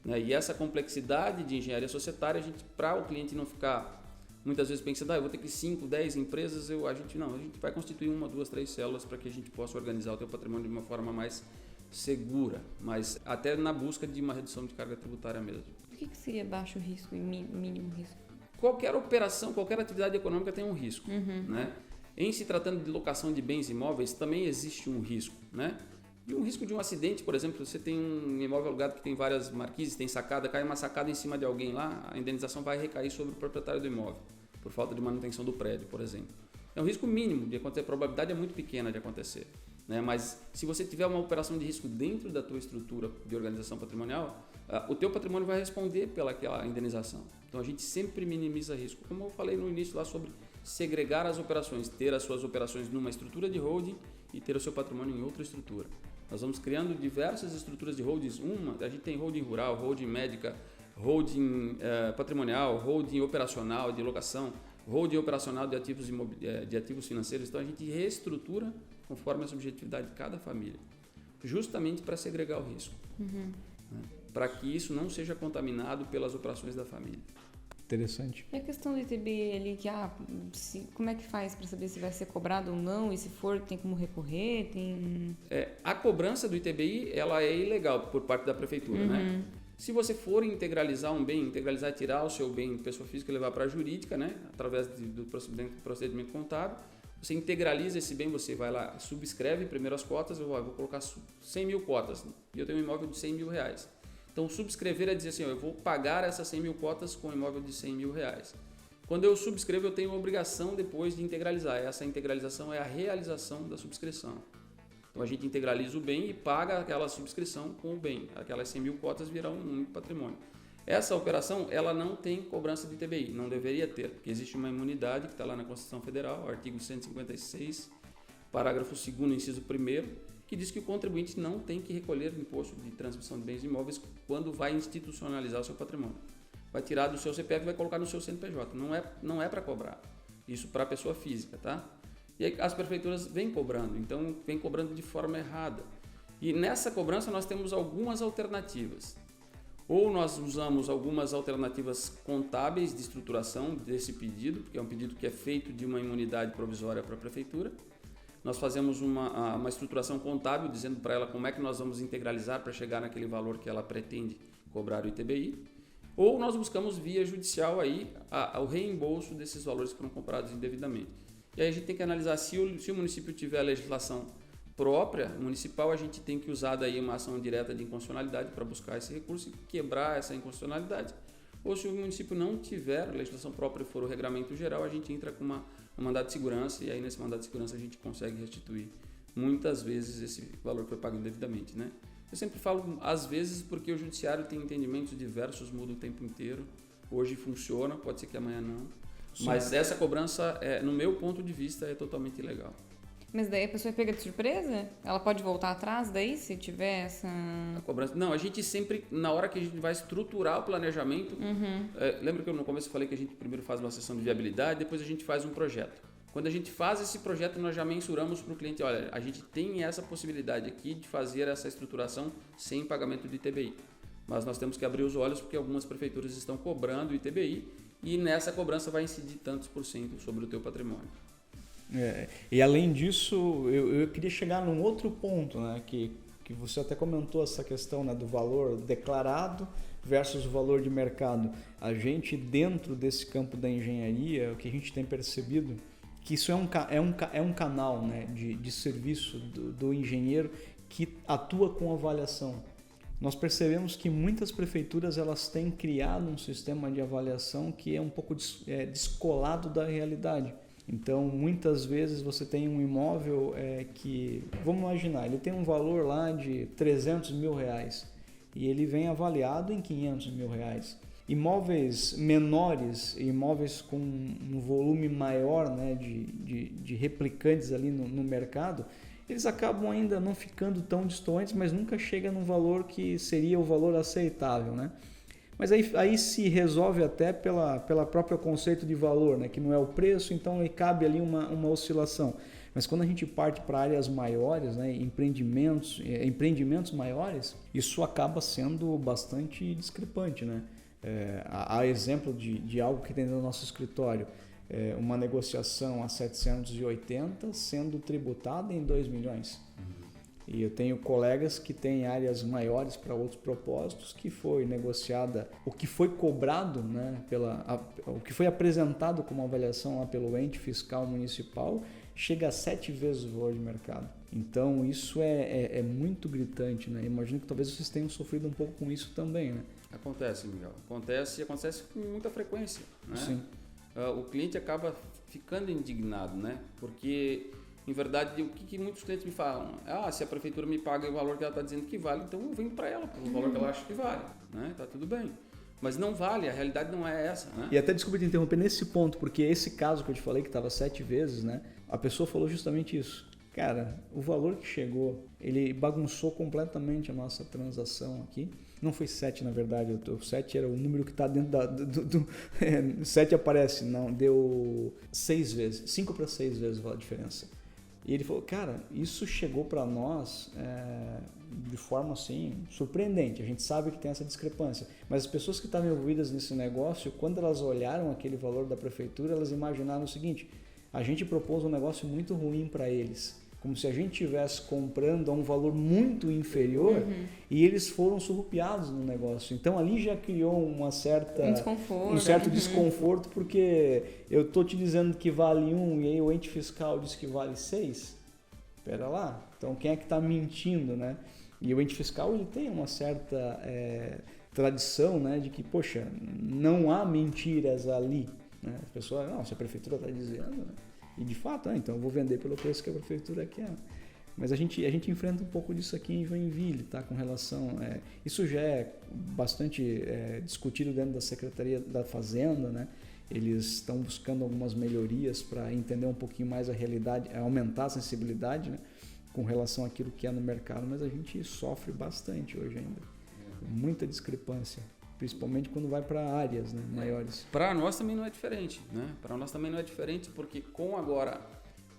Né? E essa complexidade de engenharia societária, para o cliente não ficar muitas vezes pensando, eu vou ter que 5, 10 empresas, a gente vai constituir 1, 2, 3 células para que a gente possa organizar o teu patrimônio de uma forma mais segura, mas até na busca de uma redução de carga tributária mesmo. O que seria baixo risco e mínimo risco? Qualquer operação, qualquer atividade econômica tem um risco. Né? Em se tratando de locação de bens imóveis, também existe um risco. Né? E um risco de um acidente, por exemplo, você tem um imóvel alugado que tem várias marquises, tem sacada, cai uma sacada em cima de alguém lá, a indenização vai recair sobre o proprietário do imóvel, por falta de manutenção do prédio, por exemplo. É um risco mínimo de acontecer, a probabilidade é muito pequena de acontecer. Né? Mas se você tiver uma operação de risco dentro da tua estrutura de organização patrimonial, o teu patrimônio vai responder pelaquela indenização. Então a gente sempre minimiza risco. Como eu falei no início lá sobre segregar as operações, ter as suas operações numa estrutura de holding e ter o seu patrimônio em outra estrutura. Nós vamos criando diversas estruturas de holdings. A gente tem holding rural, holding médica, holding patrimonial, holding operacional de locação, holding operacional de ativos financeiros. Então a gente reestrutura conforme a subjetividade de cada família, justamente para segregar o risco, né? Para que isso não seja contaminado pelas operações da família. Interessante. E a questão do ITBI ali, como é que faz para saber se vai ser cobrado ou não? E se for, tem como recorrer? A cobrança do ITBI ela é ilegal por parte da prefeitura. Né? Se você for integralizar um bem, tirar o seu bem de pessoa física e levar para a jurídica, né? Através do procedimento contábil, você integraliza esse bem, você vai lá, subscreve primeiro as cotas, eu vou colocar 100 mil cotas, e eu tenho um imóvel de 100 mil reais. Então, subscrever é dizer assim, eu vou pagar essas 100 mil cotas com um imóvel de 100 mil reais. Quando eu subscrevo, eu tenho a obrigação depois de integralizar. Essa integralização é a realização da subscrição. Então, a gente integraliza o bem e paga aquela subscrição com o bem. Aquelas 100 mil cotas virão um único patrimônio. Essa operação, ela não tem cobrança de ITBI, não deveria ter, porque existe uma imunidade que está lá na Constituição Federal, artigo 156, parágrafo 2º, inciso 1º, que diz que o contribuinte não tem que recolher imposto de transmissão de bens imóveis quando vai institucionalizar o seu patrimônio. Vai tirar do seu CPF e vai colocar no seu CNPJ. Não é para cobrar. Isso para a pessoa física, tá? E aí as prefeituras vêm cobrando, então vem cobrando de forma errada. E nessa cobrança nós temos algumas alternativas. Ou nós usamos algumas alternativas contábeis de estruturação desse pedido, porque é um pedido que é feito de uma imunidade provisória para a prefeitura. Nós fazemos uma estruturação contábil, dizendo para ela como é que nós vamos integralizar para chegar naquele valor que ela pretende cobrar o ITBI. Ou nós buscamos via judicial aí o reembolso desses valores que foram comprados indevidamente. E aí a gente tem que analisar se o município tiver a legislação própria municipal, a gente tem que usar daí uma ação direta de inconstitucionalidade para buscar esse recurso e quebrar essa inconstitucionalidade. Ou se o município não tiver a legislação própria e for o regramento geral, a gente entra com um mandado de segurança, e aí nesse mandado de segurança a gente consegue restituir muitas vezes esse valor que foi pago indevidamente, né? Eu sempre falo às vezes porque o judiciário tem entendimentos diversos, muda o tempo inteiro. Hoje funciona, pode ser que amanhã não. Sim. Mas essa cobrança, no meu ponto de vista, é totalmente ilegal. Mas daí a pessoa é pega de surpresa? Ela pode voltar atrás daí se tiver essa... A cobrança... Não, a gente sempre, na hora que a gente vai estruturar o planejamento, lembra que eu no começo falei que a gente primeiro faz uma sessão de viabilidade, depois a gente faz um projeto. Quando a gente faz esse projeto, nós já mensuramos para o cliente, olha, a gente tem essa possibilidade aqui de fazer essa estruturação sem pagamento de ITBI. Mas nós temos que abrir os olhos porque algumas prefeituras estão cobrando o ITBI e nessa cobrança vai incidir tantos por cento sobre o teu patrimônio. E além disso, eu queria chegar num outro ponto, né, que você até comentou essa questão, né, do valor declarado versus o valor de mercado. A gente, dentro desse campo da engenharia, o que a gente tem percebido que isso é um canal, né, de serviço do engenheiro que atua com avaliação. Nós percebemos que muitas prefeituras elas têm criado um sistema de avaliação que é um pouco descolado da realidade. Então, muitas vezes você tem um imóvel que, vamos imaginar, ele tem um valor lá de R$300 mil e ele vem avaliado em R$500 mil. Imóveis menores, imóveis com um volume maior, né, de replicantes ali no mercado, eles acabam ainda não ficando tão distantes, mas nunca chega num valor que seria o valor aceitável, né? Mas aí se resolve até pela próprio conceito de valor, né? Que não é o preço, então aí cabe ali uma oscilação. Mas quando a gente parte para áreas maiores, né, empreendimentos maiores, isso acaba sendo bastante discrepante, né? Há exemplo de algo que tem no nosso escritório, uma negociação a 780 sendo tributada em 2 milhões. E eu tenho colegas que têm áreas maiores para outros propósitos que foi negociada, o que foi cobrado, né, o que foi apresentado como avaliação lá pelo ente fiscal municipal chega a 7 vezes o valor de mercado. Então isso é muito gritante, né? Imagino que talvez vocês tenham sofrido um pouco com isso também, né? Acontece, Miguel. Acontece com muita frequência, né? Sim. O cliente acaba ficando indignado, né? Porque, em verdade, o que muitos clientes me falam? Se a prefeitura me paga o valor que ela está dizendo que vale, então eu vendo para ela pelo valor que ela acha que vale, né? Tá tudo bem. Mas não vale, a realidade não é essa, né? E até desculpa te interromper nesse ponto, porque esse caso que eu te falei que estava 7 vezes, né? A pessoa falou justamente isso. Cara, o valor que chegou, ele bagunçou completamente a nossa transação aqui. Não foi 7, na verdade, o 7 era o número que está dentro 7 aparece, não, deu 6 vezes, 5 para 6 vezes a diferença. E ele falou, cara, isso chegou para nós de forma assim surpreendente, a gente sabe que tem essa discrepância, mas as pessoas que estavam envolvidas nesse negócio, quando elas olharam aquele valor da prefeitura, elas imaginaram o seguinte, a gente propôs um negócio muito ruim para eles, como se a gente estivesse comprando a um valor muito inferior e eles foram surrupiados no negócio. Então ali já criou um certo desconforto, porque eu estou te dizendo que vale 1 e aí o ente fiscal diz que vale 6. Espera lá, então quem é que está mentindo, né? E o ente fiscal ele tem uma certa tradição, né, de que, poxa, não há mentiras ali, né? A pessoa, não, se a prefeitura está dizendo, né? E de fato, então eu vou vender pelo preço que a prefeitura quer. Mas a gente enfrenta um pouco disso aqui em Joinville, tá? Com relação... isso já é bastante discutido dentro da Secretaria da Fazenda, né? Eles estão buscando algumas melhorias para entender um pouquinho mais a realidade, aumentar a sensibilidade, né? Com relação àquilo que é no mercado, mas a gente sofre bastante hoje ainda. Muita discrepância. principalmente quando vai para áreas, né, maiores. Para nós também não é diferente, né? Para nós também não é diferente, porque com agora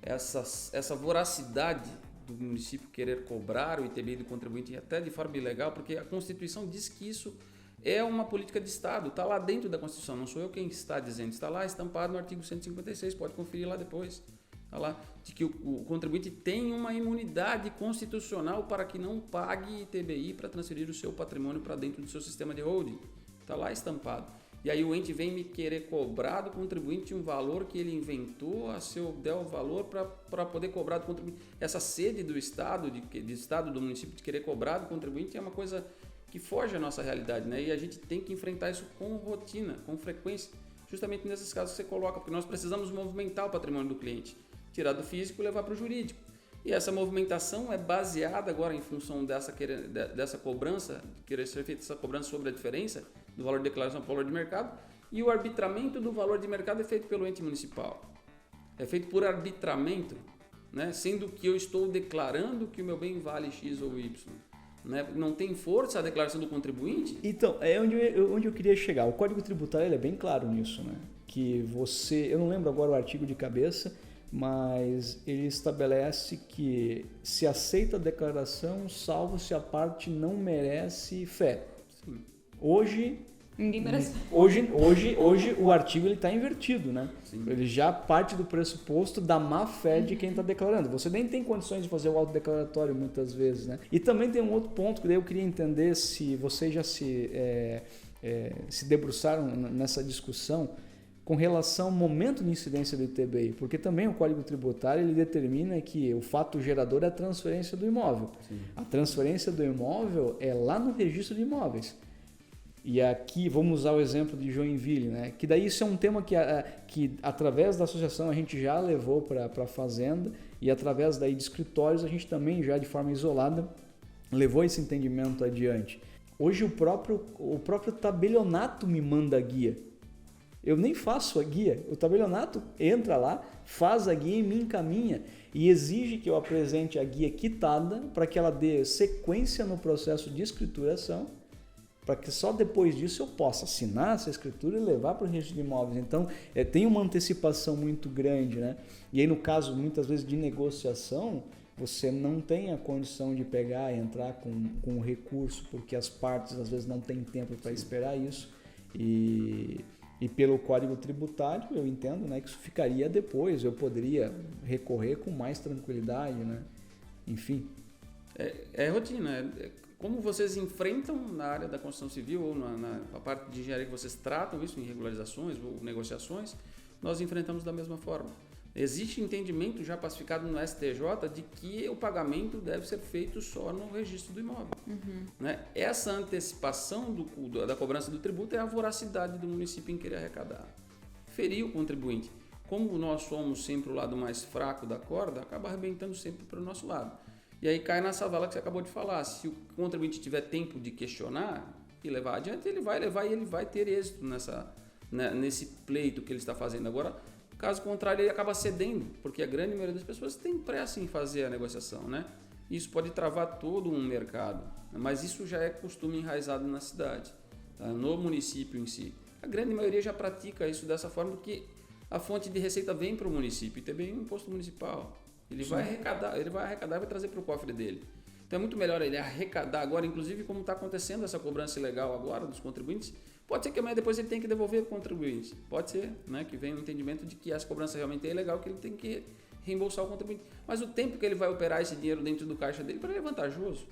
essa voracidade do município querer cobrar o ITBI do contribuinte até de forma ilegal, porque a Constituição diz que isso é uma política de Estado, está lá dentro da Constituição, não sou eu quem está dizendo, está lá estampado no artigo 156, pode conferir lá depois. Está lá, de que o contribuinte tem uma imunidade constitucional para que não pague ITBI para transferir o seu patrimônio para dentro do seu sistema de holding. Está lá estampado. E aí o ente vem me querer cobrar do contribuinte um valor que ele inventou, der o valor para poder cobrar do contribuinte. Essa sede do Estado, do município de querer cobrar do contribuinte é uma coisa que foge à nossa realidade, né? E a gente tem que enfrentar isso com rotina, com frequência, justamente nesses casos que você coloca, porque nós precisamos movimentar o patrimônio do cliente. Tirar do físico e levar para o jurídico. E essa movimentação é baseada agora em função dessa cobrança, querer ser feita essa cobrança sobre a diferença do valor de declaração para o valor de mercado, e o arbitramento do valor de mercado é feito pelo ente municipal. É feito por arbitramento, né? Sendo que eu estou declarando que o meu bem vale X ou Y. Né? Não tem força a declaração do contribuinte? Então, é onde eu queria chegar. O Código Tributário ele é bem claro nisso, né? Que eu não lembro agora o artigo de cabeça, mas ele estabelece que se aceita a declaração, salvo se a parte não merece fé. Sim. Hoje Ninguém merece. Hoje o artigo está invertido, né? Sim. Ele já parte do pressuposto da má fé de quem está declarando. Você nem tem condições de fazer o autodeclaratório muitas vezes, né? E também tem um outro ponto que daí eu queria entender se vocês já se debruçaram nessa discussão com relação ao momento de incidência do ITBI, porque também o Código Tributário ele determina que o fato gerador é a transferência do imóvel. Sim. A transferência do imóvel é lá no registro de imóveis. E aqui vamos usar o exemplo de Joinville, né? Que daí isso é um tema que através da associação a gente já levou para a fazenda e através daí de escritórios a gente também já de forma isolada levou esse entendimento adiante. Hoje o próprio tabelionato me manda a guia. Eu nem faço a guia, o tabelionato entra lá, faz a guia e me encaminha e exige que eu apresente a guia quitada para que ela dê sequência no processo de escrituração, para que só depois disso eu possa assinar essa escritura e levar para o registro de imóveis. Então, tem uma antecipação muito grande, né? E aí, no caso, muitas vezes de negociação, você não tem a condição de pegar e entrar com recurso, porque as partes, às vezes, não têm tempo para esperar isso. E pelo Código Tributário, eu entendo, né, que isso ficaria depois, eu poderia recorrer com mais tranquilidade, né? Enfim. É rotina, como vocês enfrentam na área da construção civil ou na parte de engenharia que vocês tratam isso em regularizações ou negociações, nós enfrentamos da mesma forma. Existe entendimento já pacificado no STJ de que o pagamento deve ser feito só no registro do imóvel. Uhum. Né? Essa antecipação da cobrança do tributo é a voracidade do município em querer arrecadar. Ferir o contribuinte. Como nós somos sempre o lado mais fraco da corda, acaba arrebentando sempre para o nosso lado. E aí cai nessa vala que você acabou de falar. Se o contribuinte tiver tempo de questionar e levar adiante, ele vai levar e ele vai ter êxito nesse pleito que ele está fazendo. Agora, caso contrário, ele acaba cedendo, porque a grande maioria das pessoas tem pressa em fazer a negociação, né? Isso pode travar todo um mercado, mas isso já é costume enraizado na cidade, tá? No município em si. A grande maioria já pratica isso dessa forma, porque a fonte de receita vem para o município, e também o imposto municipal. Ele vai arrecadar e vai trazer para o cofre dele. Então é muito melhor ele arrecadar agora, inclusive como está acontecendo essa cobrança ilegal agora dos contribuintes. Pode ser que amanhã depois ele tenha que devolver para o contribuinte. Pode ser, né, que venha um entendimento de que essa cobrança realmente é ilegal, que ele tem que reembolsar o contribuinte. Mas o tempo que ele vai operar esse dinheiro dentro do caixa dele para ele é vantajoso.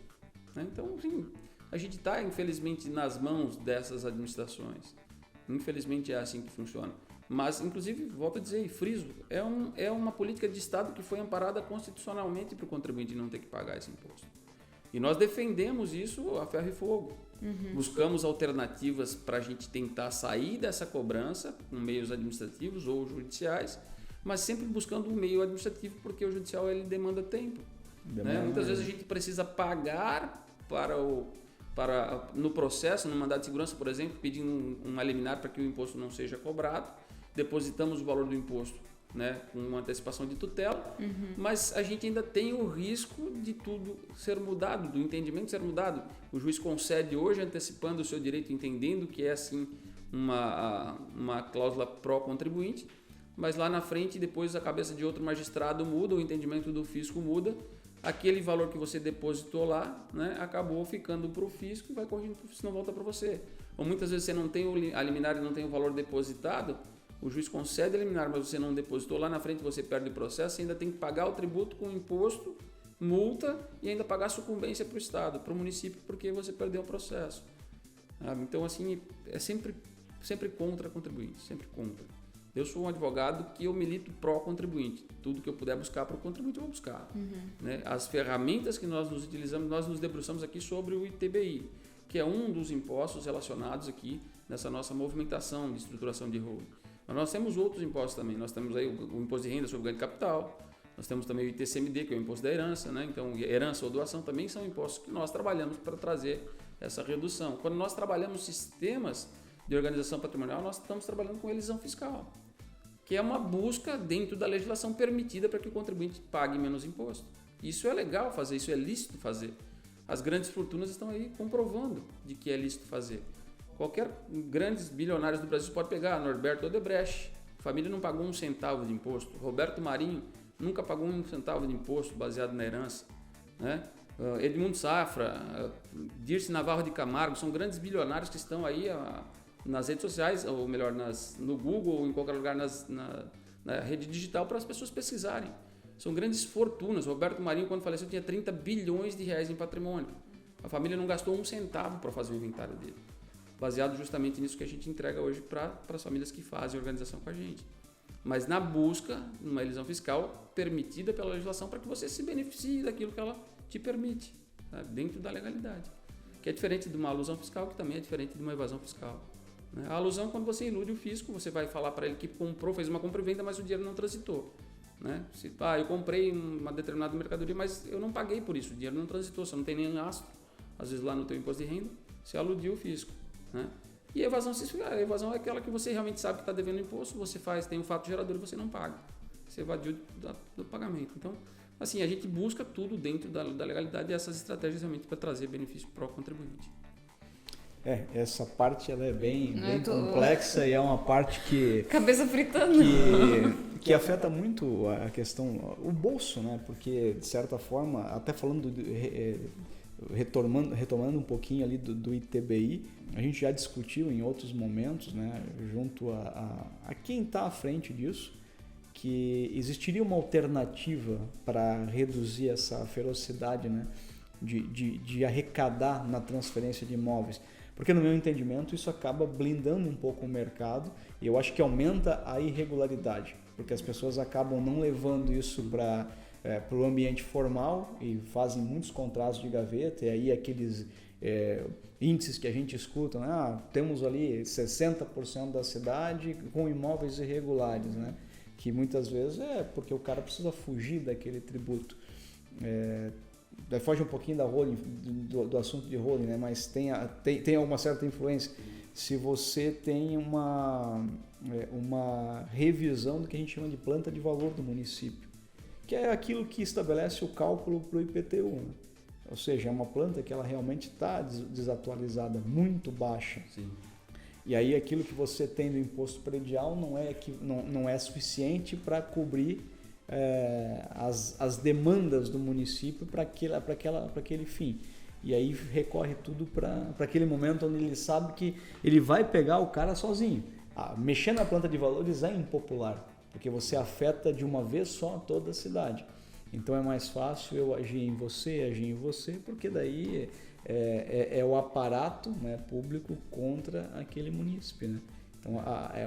Né? Então, sim, a gente está, infelizmente, nas mãos dessas administrações. Infelizmente é assim que funciona. Mas, inclusive, volto a dizer e friso, é uma política de Estado que foi amparada constitucionalmente para o contribuinte não ter que pagar esse imposto. E nós defendemos isso a ferro e fogo. Uhum. Buscamos alternativas para a gente tentar sair dessa cobrança com meios administrativos ou judiciais, mas sempre buscando um meio administrativo, porque o judicial ele demanda tempo. Né? Muitas vezes a gente precisa pagar no processo, no mandado de segurança, por exemplo, pedindo uma liminar para que o imposto não seja cobrado. Depositamos o valor do imposto né, com uma antecipação de tutela, mas a gente ainda tem o risco de tudo ser mudado, do entendimento ser mudado. O juiz concede hoje antecipando o seu direito, entendendo que é assim uma cláusula pró-contribuinte, mas lá na frente, depois a cabeça de outro magistrado muda, o entendimento do fisco muda, aquele valor que você depositou lá, né, acabou ficando para o fisco e vai corrigindo, senão volta para você. Ou muitas vezes você não tem a liminar e não tem o valor depositado, o juiz concede a liminar, mas você não depositou, lá na frente você perde o processo, você ainda tem que pagar o tributo com imposto, multa e ainda pagar sucumbência para o Estado, para o município, porque você perdeu o processo. Então, assim, é sempre contra contribuinte, sempre contra. Eu sou um advogado que eu milito pró-contribuinte. Tudo que eu puder buscar para o contribuinte, eu vou buscar. Né? As ferramentas que nós nos utilizamos, nós nos debruçamos aqui sobre o ITBI, que é um dos impostos relacionados aqui nessa nossa movimentação de estruturação de holding. Mas nós temos outros impostos também. Nós temos aí o imposto de renda sobre ganho de capital, nós temos também o ITCMD, que é o imposto da herança, né? Então, herança ou doação também são impostos que nós trabalhamos para trazer essa redução. Quando nós trabalhamos sistemas de organização patrimonial, nós estamos trabalhando com elisão fiscal, que é uma busca dentro da legislação permitida para que o contribuinte pague menos imposto. Isso é legal fazer, isso é lícito fazer. As grandes fortunas estão aí comprovando de que é lícito fazer. Qualquer grandes bilionários do Brasil pode pegar, Norberto Odebrecht, a família não pagou um centavo de imposto. Roberto Marinho nunca pagou um centavo de imposto baseado na herança, né? Edmundo Safra, Dirce Navarro de Camargo, são grandes bilionários que estão aí nas redes sociais, ou melhor, no Google ou em qualquer lugar na rede digital para as pessoas pesquisarem. São grandes fortunas. Roberto Marinho, quando faleceu, tinha 30 bilhões de reais em patrimônio. A família não gastou um centavo para fazer o inventário dele, baseado justamente nisso que a gente entrega hoje para as famílias que fazem organização com a gente. Mas na busca, numa elisão fiscal permitida pela legislação para que você se beneficie daquilo que ela te permite, tá? Dentro da legalidade. Que é diferente de uma alusão fiscal, que também é diferente de uma evasão fiscal. Né? A alusão é quando você ilude o fisco, você vai falar para ele que comprou, fez uma compra e venda, mas o dinheiro não transitou. Né? Eu comprei uma determinada mercadoria, mas eu não paguei por isso, o dinheiro não transitou, você não tem nem lastro, às vezes lá no teu imposto de renda, você aludiu o fisco. Né? E a evasão é aquela que você realmente sabe que está devendo imposto, você tem um fato gerador e você não paga. Você evadiu do pagamento. Então, assim, a gente busca tudo dentro da legalidade e essas estratégias realmente para trazer benefício para o contribuinte. Essa parte ela é bem complexa e é uma parte que... Cabeça fritando. Que afeta muito a questão, o bolso, né? Porque, de certa forma, até falando, retomando um pouquinho ali do ITBI, a gente já discutiu em outros momentos, né? Junto a quem está à frente disso, que existiria uma alternativa para reduzir essa ferocidade, né? De arrecadar na transferência de imóveis. Porque, no meu entendimento, isso acaba blindando um pouco o mercado e eu acho que aumenta a irregularidade, porque as pessoas acabam não levando isso para o ambiente formal e fazem muitos contratos de gaveta, e aí aqueles índices que a gente escuta, né? Temos ali 60% da cidade com imóveis irregulares, né? Que muitas vezes é porque o cara precisa fugir daquele tributo. Foge um pouquinho da holding, do assunto de holding, né? Mas tem alguma certa influência. Se você tem uma revisão do que a gente chama de planta de valor do município, que é aquilo que estabelece o cálculo para o IPTU, né? Ou seja, é uma planta que ela realmente está desatualizada, muito baixa. Sim. E aí aquilo que você tem do imposto predial não é suficiente para cobrir as demandas do município para aquele fim. E aí recorre tudo para aquele momento onde ele sabe que ele vai pegar o cara sozinho. Mexer na planta de valores é impopular, porque você afeta de uma vez só toda a cidade. Então é mais fácil eu agir em você, porque daí é o aparato, né, público contra aquele munícipe, né? Então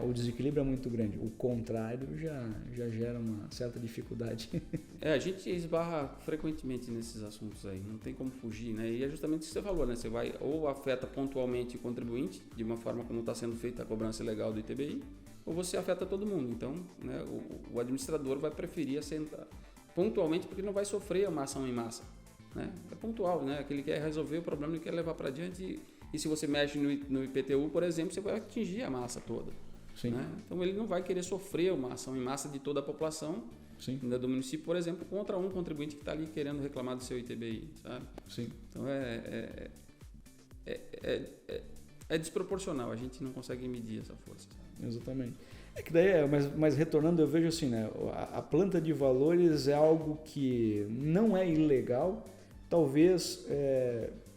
o desequilíbrio é muito grande. O contrário já gera uma certa dificuldade. A gente esbarra frequentemente nesses assuntos aí, não tem como fugir, né? E é justamente isso que você falou, né? Você vai ou afeta pontualmente o contribuinte, de uma forma como está sendo feita a cobrança legal do ITBI, ou você afeta todo mundo. Então, né, o administrador vai preferir assentar pontualmente porque não vai sofrer uma ação em massa, né? É pontual, né? Que ele quer resolver o problema, ele quer levar para adiante. E se você mexe no IPTU, por exemplo, você vai atingir a massa toda. Sim. Né? Então ele não vai querer sofrer uma ação em massa de toda a população, Sim. do município, por exemplo, contra um contribuinte que está ali querendo reclamar do seu ITBI, sabe? Sim. Então é desproporcional, a gente não consegue medir essa força. Exatamente. É que daí, mas retornando, eu vejo assim, né? A planta de valores é algo que não é ilegal, talvez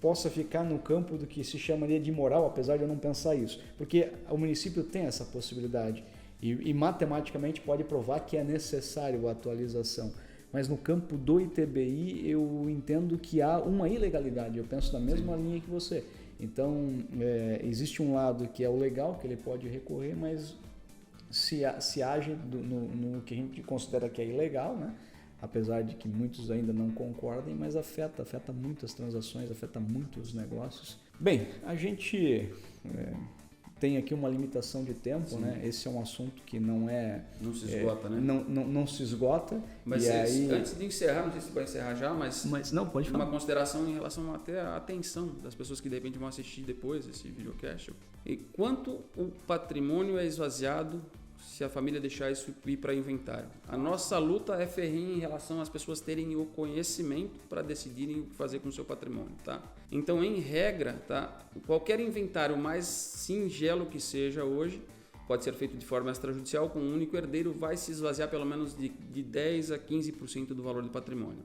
possa ficar no campo do que se chamaria de imoral, apesar de eu não pensar isso, porque o município tem essa possibilidade e matematicamente pode provar que é necessário a atualização. Mas no campo do ITBI eu entendo que há uma ilegalidade, eu penso na mesma linha que você. Então, existe um lado que é o legal, que ele pode recorrer, mas se age no que a gente considera que é ilegal, né? Apesar de que muitos ainda não concordem, mas afeta muitas transações, afeta muitos negócios. Bem, a gente tem aqui uma limitação de tempo, Sim. né? Esse é um assunto que não se esgota, né? Não se esgota. Mas e aí... antes de encerrar, não sei se vai encerrar já, mas não, pode falar. Uma consideração em relação até à atenção das pessoas que de repente vão assistir depois esse videocast. E quanto o patrimônio é esvaziado se a família deixar isso ir para inventário? A nossa luta é ferrenha em relação às pessoas terem o conhecimento para decidirem o que fazer com o seu patrimônio, tá? Então, em regra, tá? Qualquer inventário mais singelo que seja hoje, pode ser feito de forma extrajudicial com um único herdeiro, vai se esvaziar pelo menos de 10% a 15% do valor do patrimônio,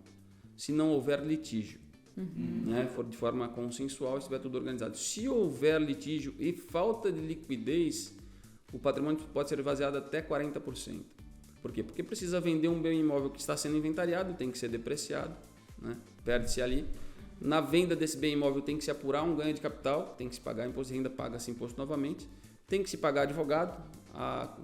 se não houver litígio. Né? For de forma consensual, estiver tudo organizado. Se houver litígio e falta de liquidez, o patrimônio pode ser esvaziado até 40%. Por quê? Porque precisa vender um bem imóvel que está sendo inventariado, tem que ser depreciado, né? Perde-se ali. Na venda desse bem imóvel tem que se apurar um ganho de capital, tem que se pagar imposto de renda, paga-se imposto novamente, tem que se pagar advogado a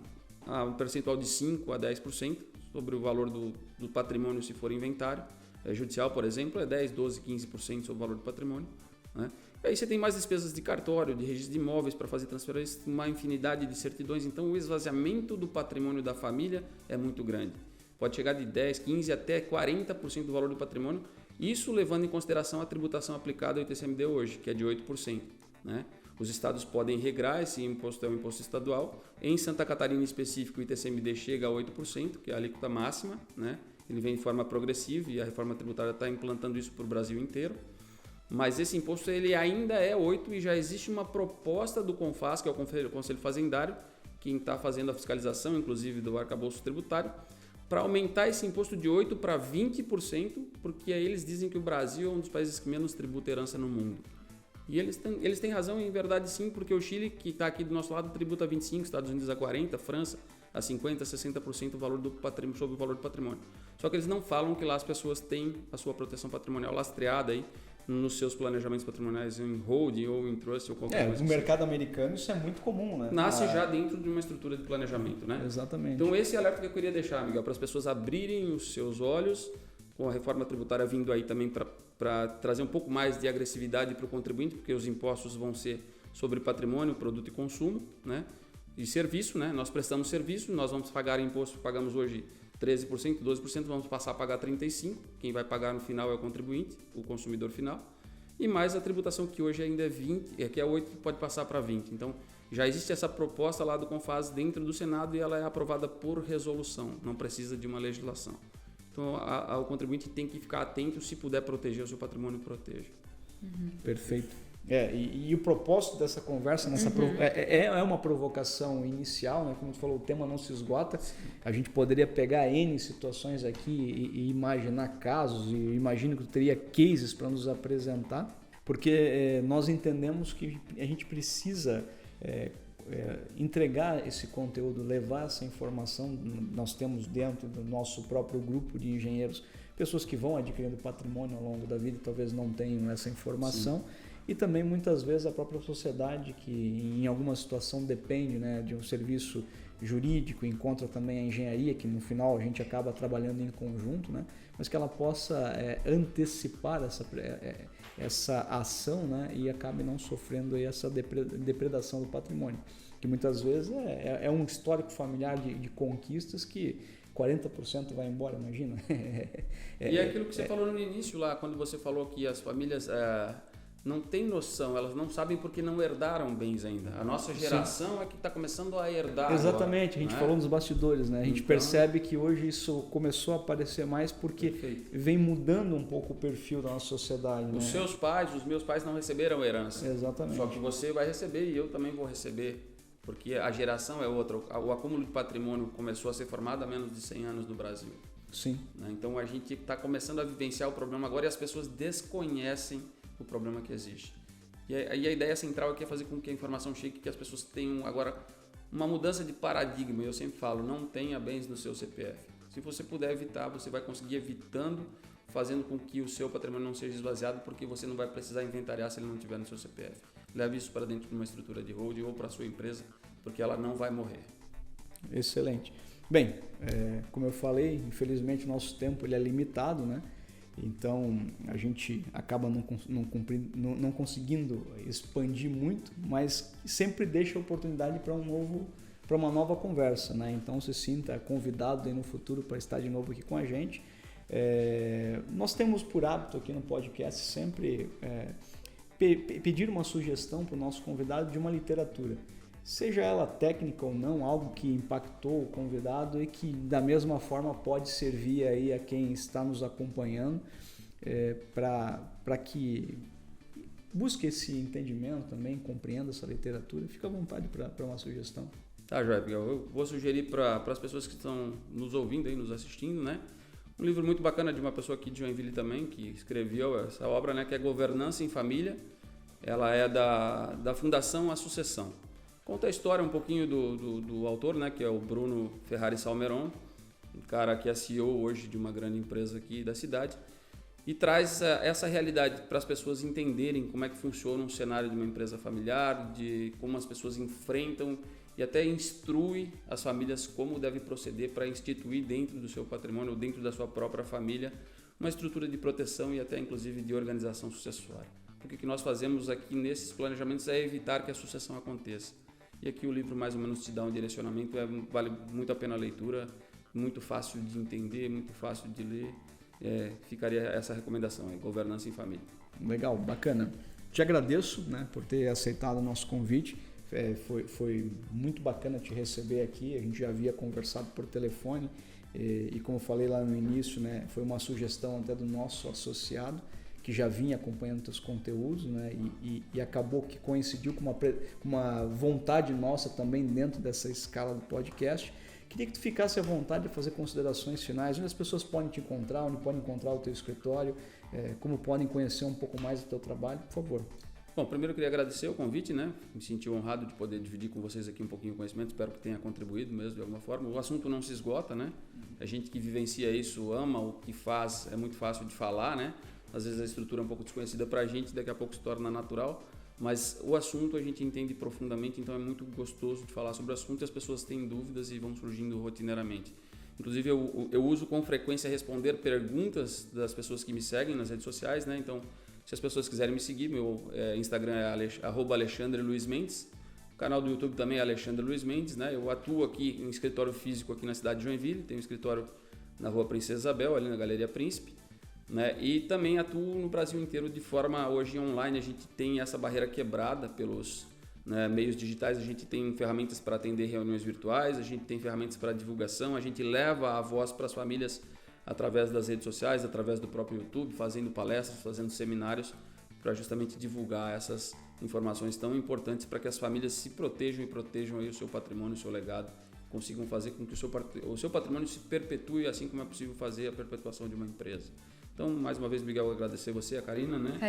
um percentual de 5% a 10% sobre o valor do patrimônio se for inventário. Judicial, por exemplo, é 10%, 12%, 15% sobre o valor do patrimônio, né? Aí você tem mais despesas de cartório, de registro de imóveis para fazer transferências, uma infinidade de certidões. Então, o esvaziamento do patrimônio da família é muito grande. Pode chegar de 10%, 15% até 40% do valor do patrimônio. Isso levando em consideração a tributação aplicada ao ITCMD hoje, que é de 8%. Né? Os estados podem regrar, esse imposto é um imposto estadual. Em Santa Catarina, em específico, o ITCMD chega a 8%, que é a alíquota máxima. Né? Ele vem de forma progressiva e a reforma tributária está implantando isso para o Brasil inteiro. Mas esse imposto ele ainda é 8% e já existe uma proposta do CONFAS, que é o Conselho Fazendário, quem está fazendo a fiscalização, inclusive do arcabouço tributário, para aumentar esse imposto de 8% para 20%, porque aí eles dizem que o Brasil é um dos países que menos tributa herança no mundo. E eles têm razão, em verdade sim, porque o Chile, que está aqui do nosso lado, tributa 25%, Estados Unidos a 40%, França a 50%, 60% do valor do patrimônio, sobre o valor do patrimônio. Só que eles não falam que lá as pessoas têm a sua proteção patrimonial lastreada aí, nos seus planejamentos patrimoniais em holding ou em trust ou qualquer coisa. No mercado americano isso é muito comum, né? Nasce já dentro de uma estrutura de planejamento, né? Exatamente. Então esse é o alerta que eu queria deixar, Miguel, para as pessoas abrirem os seus olhos, com a reforma tributária vindo aí também para trazer um pouco mais de agressividade para o contribuinte, porque os impostos vão ser sobre patrimônio, produto e consumo, né? E serviço, né? Nós prestamos serviço, nós vamos pagar imposto, pagamos hoje 13%, 12%, vamos passar a pagar 35%. Quem vai pagar no final é o contribuinte, o consumidor final. E mais a tributação que hoje ainda é 20%, que é 8%, pode passar para 20%. Então, já existe essa proposta lá do CONFAS dentro do Senado e ela é aprovada por resolução, não precisa de uma legislação. Então, o contribuinte tem que ficar atento, se puder proteger o seu patrimônio, proteja. Perfeito. E o propósito dessa conversa é uma provocação inicial, né? Como tu falou, o tema não se esgota. A gente poderia pegar N situações aqui e imaginar casos, e imagino que tu teria cases para nos apresentar, porque nós entendemos que a gente precisa entregar esse conteúdo, levar essa informação. Nós temos dentro do nosso próprio grupo de engenheiros pessoas que vão adquirindo patrimônio ao longo da vida e talvez não tenham essa informação. Sim. E também muitas vezes a própria sociedade que em alguma situação depende, né, de um serviço jurídico, encontra também a engenharia, que no final a gente acaba trabalhando em conjunto, né, mas que ela possa antecipar essa ação, né, e acabe não sofrendo aí essa depredação do patrimônio, que muitas vezes é um histórico familiar de conquistas que 40% vai embora, imagina. E é aquilo que você falou no início lá, quando você falou que as famílias não têm noção, elas não sabem porque não herdaram bens ainda. A nossa geração é que está começando a herdar. Exatamente, agora, a gente falou nos bastidores, né? A gente percebe que hoje isso começou a aparecer mais porque vem mudando um pouco o perfil da nossa sociedade. Os seus pais, os meus pais não receberam herança. Exatamente. Só que você vai receber e eu também vou receber, porque a geração é outra. O acúmulo de patrimônio começou a ser formado há menos de 100 anos no Brasil. Sim. Então a gente está começando a vivenciar o problema agora e as pessoas desconhecem o problema que existe. E a ideia central aqui é fazer com que a informação chegue, que as pessoas tenham agora uma mudança de paradigma. Eu sempre falo, não tenha bens no seu CPF. Se você puder evitar, você vai conseguir evitando, fazendo com que o seu patrimônio não seja esvaziado, porque você não vai precisar inventariar se ele não estiver no seu CPF. Leve isso para dentro de uma estrutura de holding ou para a sua empresa, porque ela não vai morrer. Excelente. Bem, como eu falei, infelizmente o nosso tempo ele é limitado, né? Então a gente acaba não conseguindo expandir muito, mas sempre deixa oportunidade para uma nova conversa, né? Então se sinta convidado aí no futuro para estar de novo aqui com a gente. Nós temos por hábito aqui no podcast sempre pedir uma sugestão para o nosso convidado de uma literatura. Seja ela técnica ou não, algo que impactou o convidado e que da mesma forma pode servir aí a quem está nos acompanhando para que busque esse entendimento também, compreenda essa literatura. Fica à vontade para uma sugestão. Tá, Joia, eu vou sugerir para as pessoas que estão nos ouvindo aí, nos assistindo, né? Um livro muito bacana de uma pessoa aqui de Joinville também, que escreveu essa obra, né? Que é Governança em Família. Ela é da Fundação A Sucessão. Conta a história um pouquinho do autor, né, que é o Bruno Ferrari Salmeron, um cara que é CEO hoje de uma grande empresa aqui da cidade, e traz essa realidade para as pessoas entenderem como é que funciona um cenário de uma empresa familiar, de como as pessoas enfrentam e até instrui as famílias como devem proceder para instituir dentro do seu patrimônio ou dentro da sua própria família uma estrutura de proteção e até inclusive de organização sucessória. Porque o que nós fazemos aqui nesses planejamentos é evitar que a sucessão aconteça. E aqui o livro mais ou menos te dá um direcionamento, vale muito a pena a leitura, muito fácil de entender, muito fácil de ler. Ficaria essa recomendação, Governança em Família. Legal, bacana. Te agradeço, né, por ter aceitado o nosso convite. Foi muito bacana te receber aqui, a gente já havia conversado por telefone e como eu falei lá no início, né, foi uma sugestão até do nosso associado, que já vinha acompanhando teus conteúdos, né? E acabou que coincidiu com uma vontade nossa também dentro dessa escala do podcast. Queria que tu ficasse à vontade de fazer considerações finais, onde as pessoas podem te encontrar, onde podem encontrar o teu escritório, como podem conhecer um pouco mais do teu trabalho, por favor. Bom, primeiro eu queria agradecer o convite, né? Me senti honrado de poder dividir com vocês aqui um pouquinho de conhecimento, espero que tenha contribuído mesmo de alguma forma. O assunto não se esgota, né? A gente que vivencia isso, ama o que faz, é muito fácil de falar, né? Às vezes a estrutura é um pouco desconhecida para a gente, daqui a pouco se torna natural, mas o assunto a gente entende profundamente, então é muito gostoso de falar sobre o assunto e as pessoas têm dúvidas e vão surgindo rotineiramente. Inclusive eu uso com frequência responder perguntas das pessoas que me seguem nas redes sociais, né? Então se as pessoas quiserem me seguir, meu Instagram é @Alexandre Luiz Mendes, o canal do YouTube também é Alexandre Luiz Mendes, né? Eu atuo aqui em escritório físico aqui na cidade de Joinville, tenho um escritório na Rua Princesa Isabel, ali na Galeria Príncipe. Né? E também atuo no Brasil inteiro de forma, hoje online, a gente tem essa barreira quebrada pelos meios digitais, a gente tem ferramentas para atender reuniões virtuais, a gente tem ferramentas para divulgação, a gente leva a voz para as famílias através das redes sociais, através do próprio YouTube, fazendo palestras, fazendo seminários, para justamente divulgar essas informações tão importantes para que as famílias se protejam e protejam aí o seu patrimônio, o seu legado, consigam fazer com que o seu patrimônio se perpetue, assim como é possível fazer a perpetuação de uma empresa. Então, mais uma vez, Miguel, agradecer você, a Karina, né?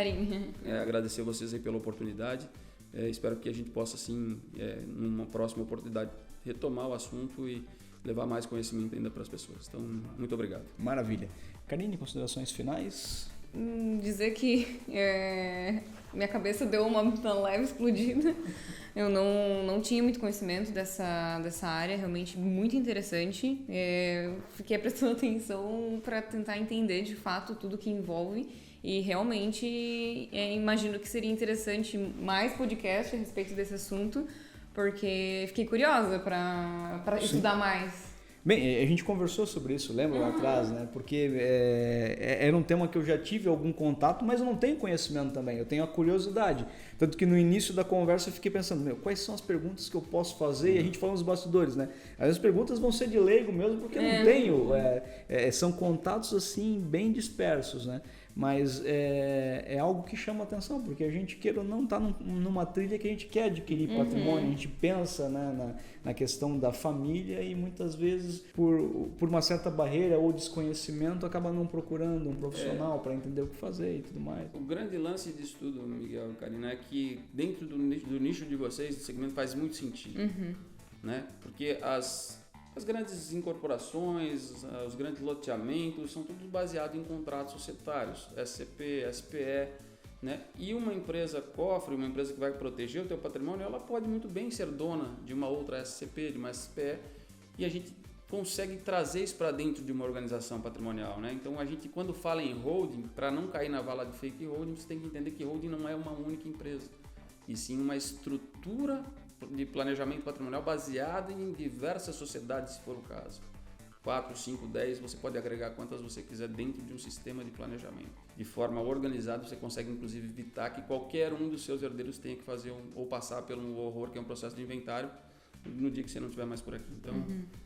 Agradecer vocês aí pela oportunidade. Espero que a gente possa, assim, numa próxima oportunidade, retomar o assunto e levar mais conhecimento ainda para as pessoas. Então, muito obrigado. Maravilha. Karine, considerações finais? Dizer que minha cabeça deu uma leve explodida. Eu não tinha muito conhecimento dessa área, realmente muito interessante. Fiquei prestando atenção para tentar entender de fato tudo que envolve e realmente imagino que seria interessante mais podcast a respeito desse assunto, porque fiquei curiosa para estudar mais. Bem, a gente conversou sobre isso, lembra lá atrás, né? Porque era um tema que eu já tive algum contato, mas eu não tenho conhecimento também, eu tenho a curiosidade. Tanto que no início da conversa eu fiquei pensando, quais são as perguntas que eu posso fazer? E a gente falou nos bastidores, né? As perguntas vão ser de leigo mesmo, porque eu não tenho, são contatos assim bem dispersos, né? Mas é algo que chama atenção, porque a gente, queira ou não, está numa trilha que a gente quer adquirir patrimônio, a gente pensa, né, na questão da família e muitas vezes por uma certa barreira ou desconhecimento acaba não procurando um profissional para entender o que fazer e tudo mais. O grande lance disso tudo, Miguel e Karina, é que dentro do nicho de vocês, o segmento faz muito sentido, né? Porque as grandes incorporações, os grandes loteamentos são todos baseados em contratos societários, SCP, SPE, né? E uma empresa cofre, uma empresa que vai proteger o teu patrimônio, ela pode muito bem ser dona de uma outra SCP, de uma SPE, e a gente consegue trazer isso para dentro de uma organização patrimonial, né? Então a gente, quando fala em holding, para não cair na vala de fake holding, você tem que entender que holding não é uma única empresa, e sim uma estrutura de planejamento patrimonial baseado em diversas sociedades, se for o caso. 4, 5, 10, você pode agregar quantas você quiser dentro de um sistema de planejamento. De forma organizada, você consegue inclusive evitar que qualquer um dos seus herdeiros tenha que fazer ou passar pelo horror que é um processo de inventário no dia que você não estiver mais por aqui. Então,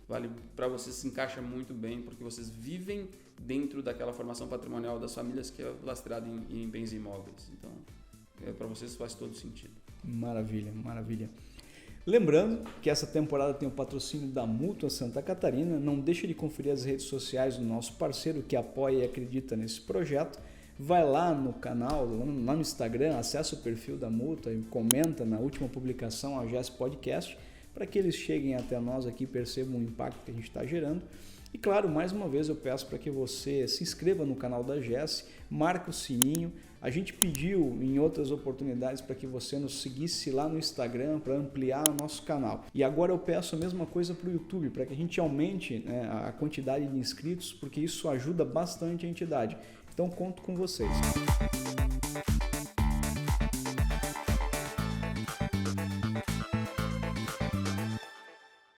vale para vocês, se encaixa muito bem, porque vocês vivem dentro daquela formação patrimonial das famílias que é lastreada em bens imóveis. Então, para vocês faz todo sentido. Maravilha, maravilha. Lembrando que essa temporada tem o patrocínio da Mútua Santa Catarina. Não deixe de conferir as redes sociais do nosso parceiro que apoia e acredita nesse projeto. Vai lá no canal, lá no Instagram, acessa o perfil da Mútua e comenta na última publicação, a GES Podcast, para que eles cheguem até nós aqui e percebam o impacto que a gente está gerando. E claro, mais uma vez eu peço para que você se inscreva no canal da GES, marque o sininho. A gente pediu em outras oportunidades para que você nos seguisse lá no Instagram para ampliar o nosso canal. E agora eu peço a mesma coisa para o YouTube, para que a gente aumente, né, a quantidade de inscritos, porque isso ajuda bastante a entidade. Então conto com vocês.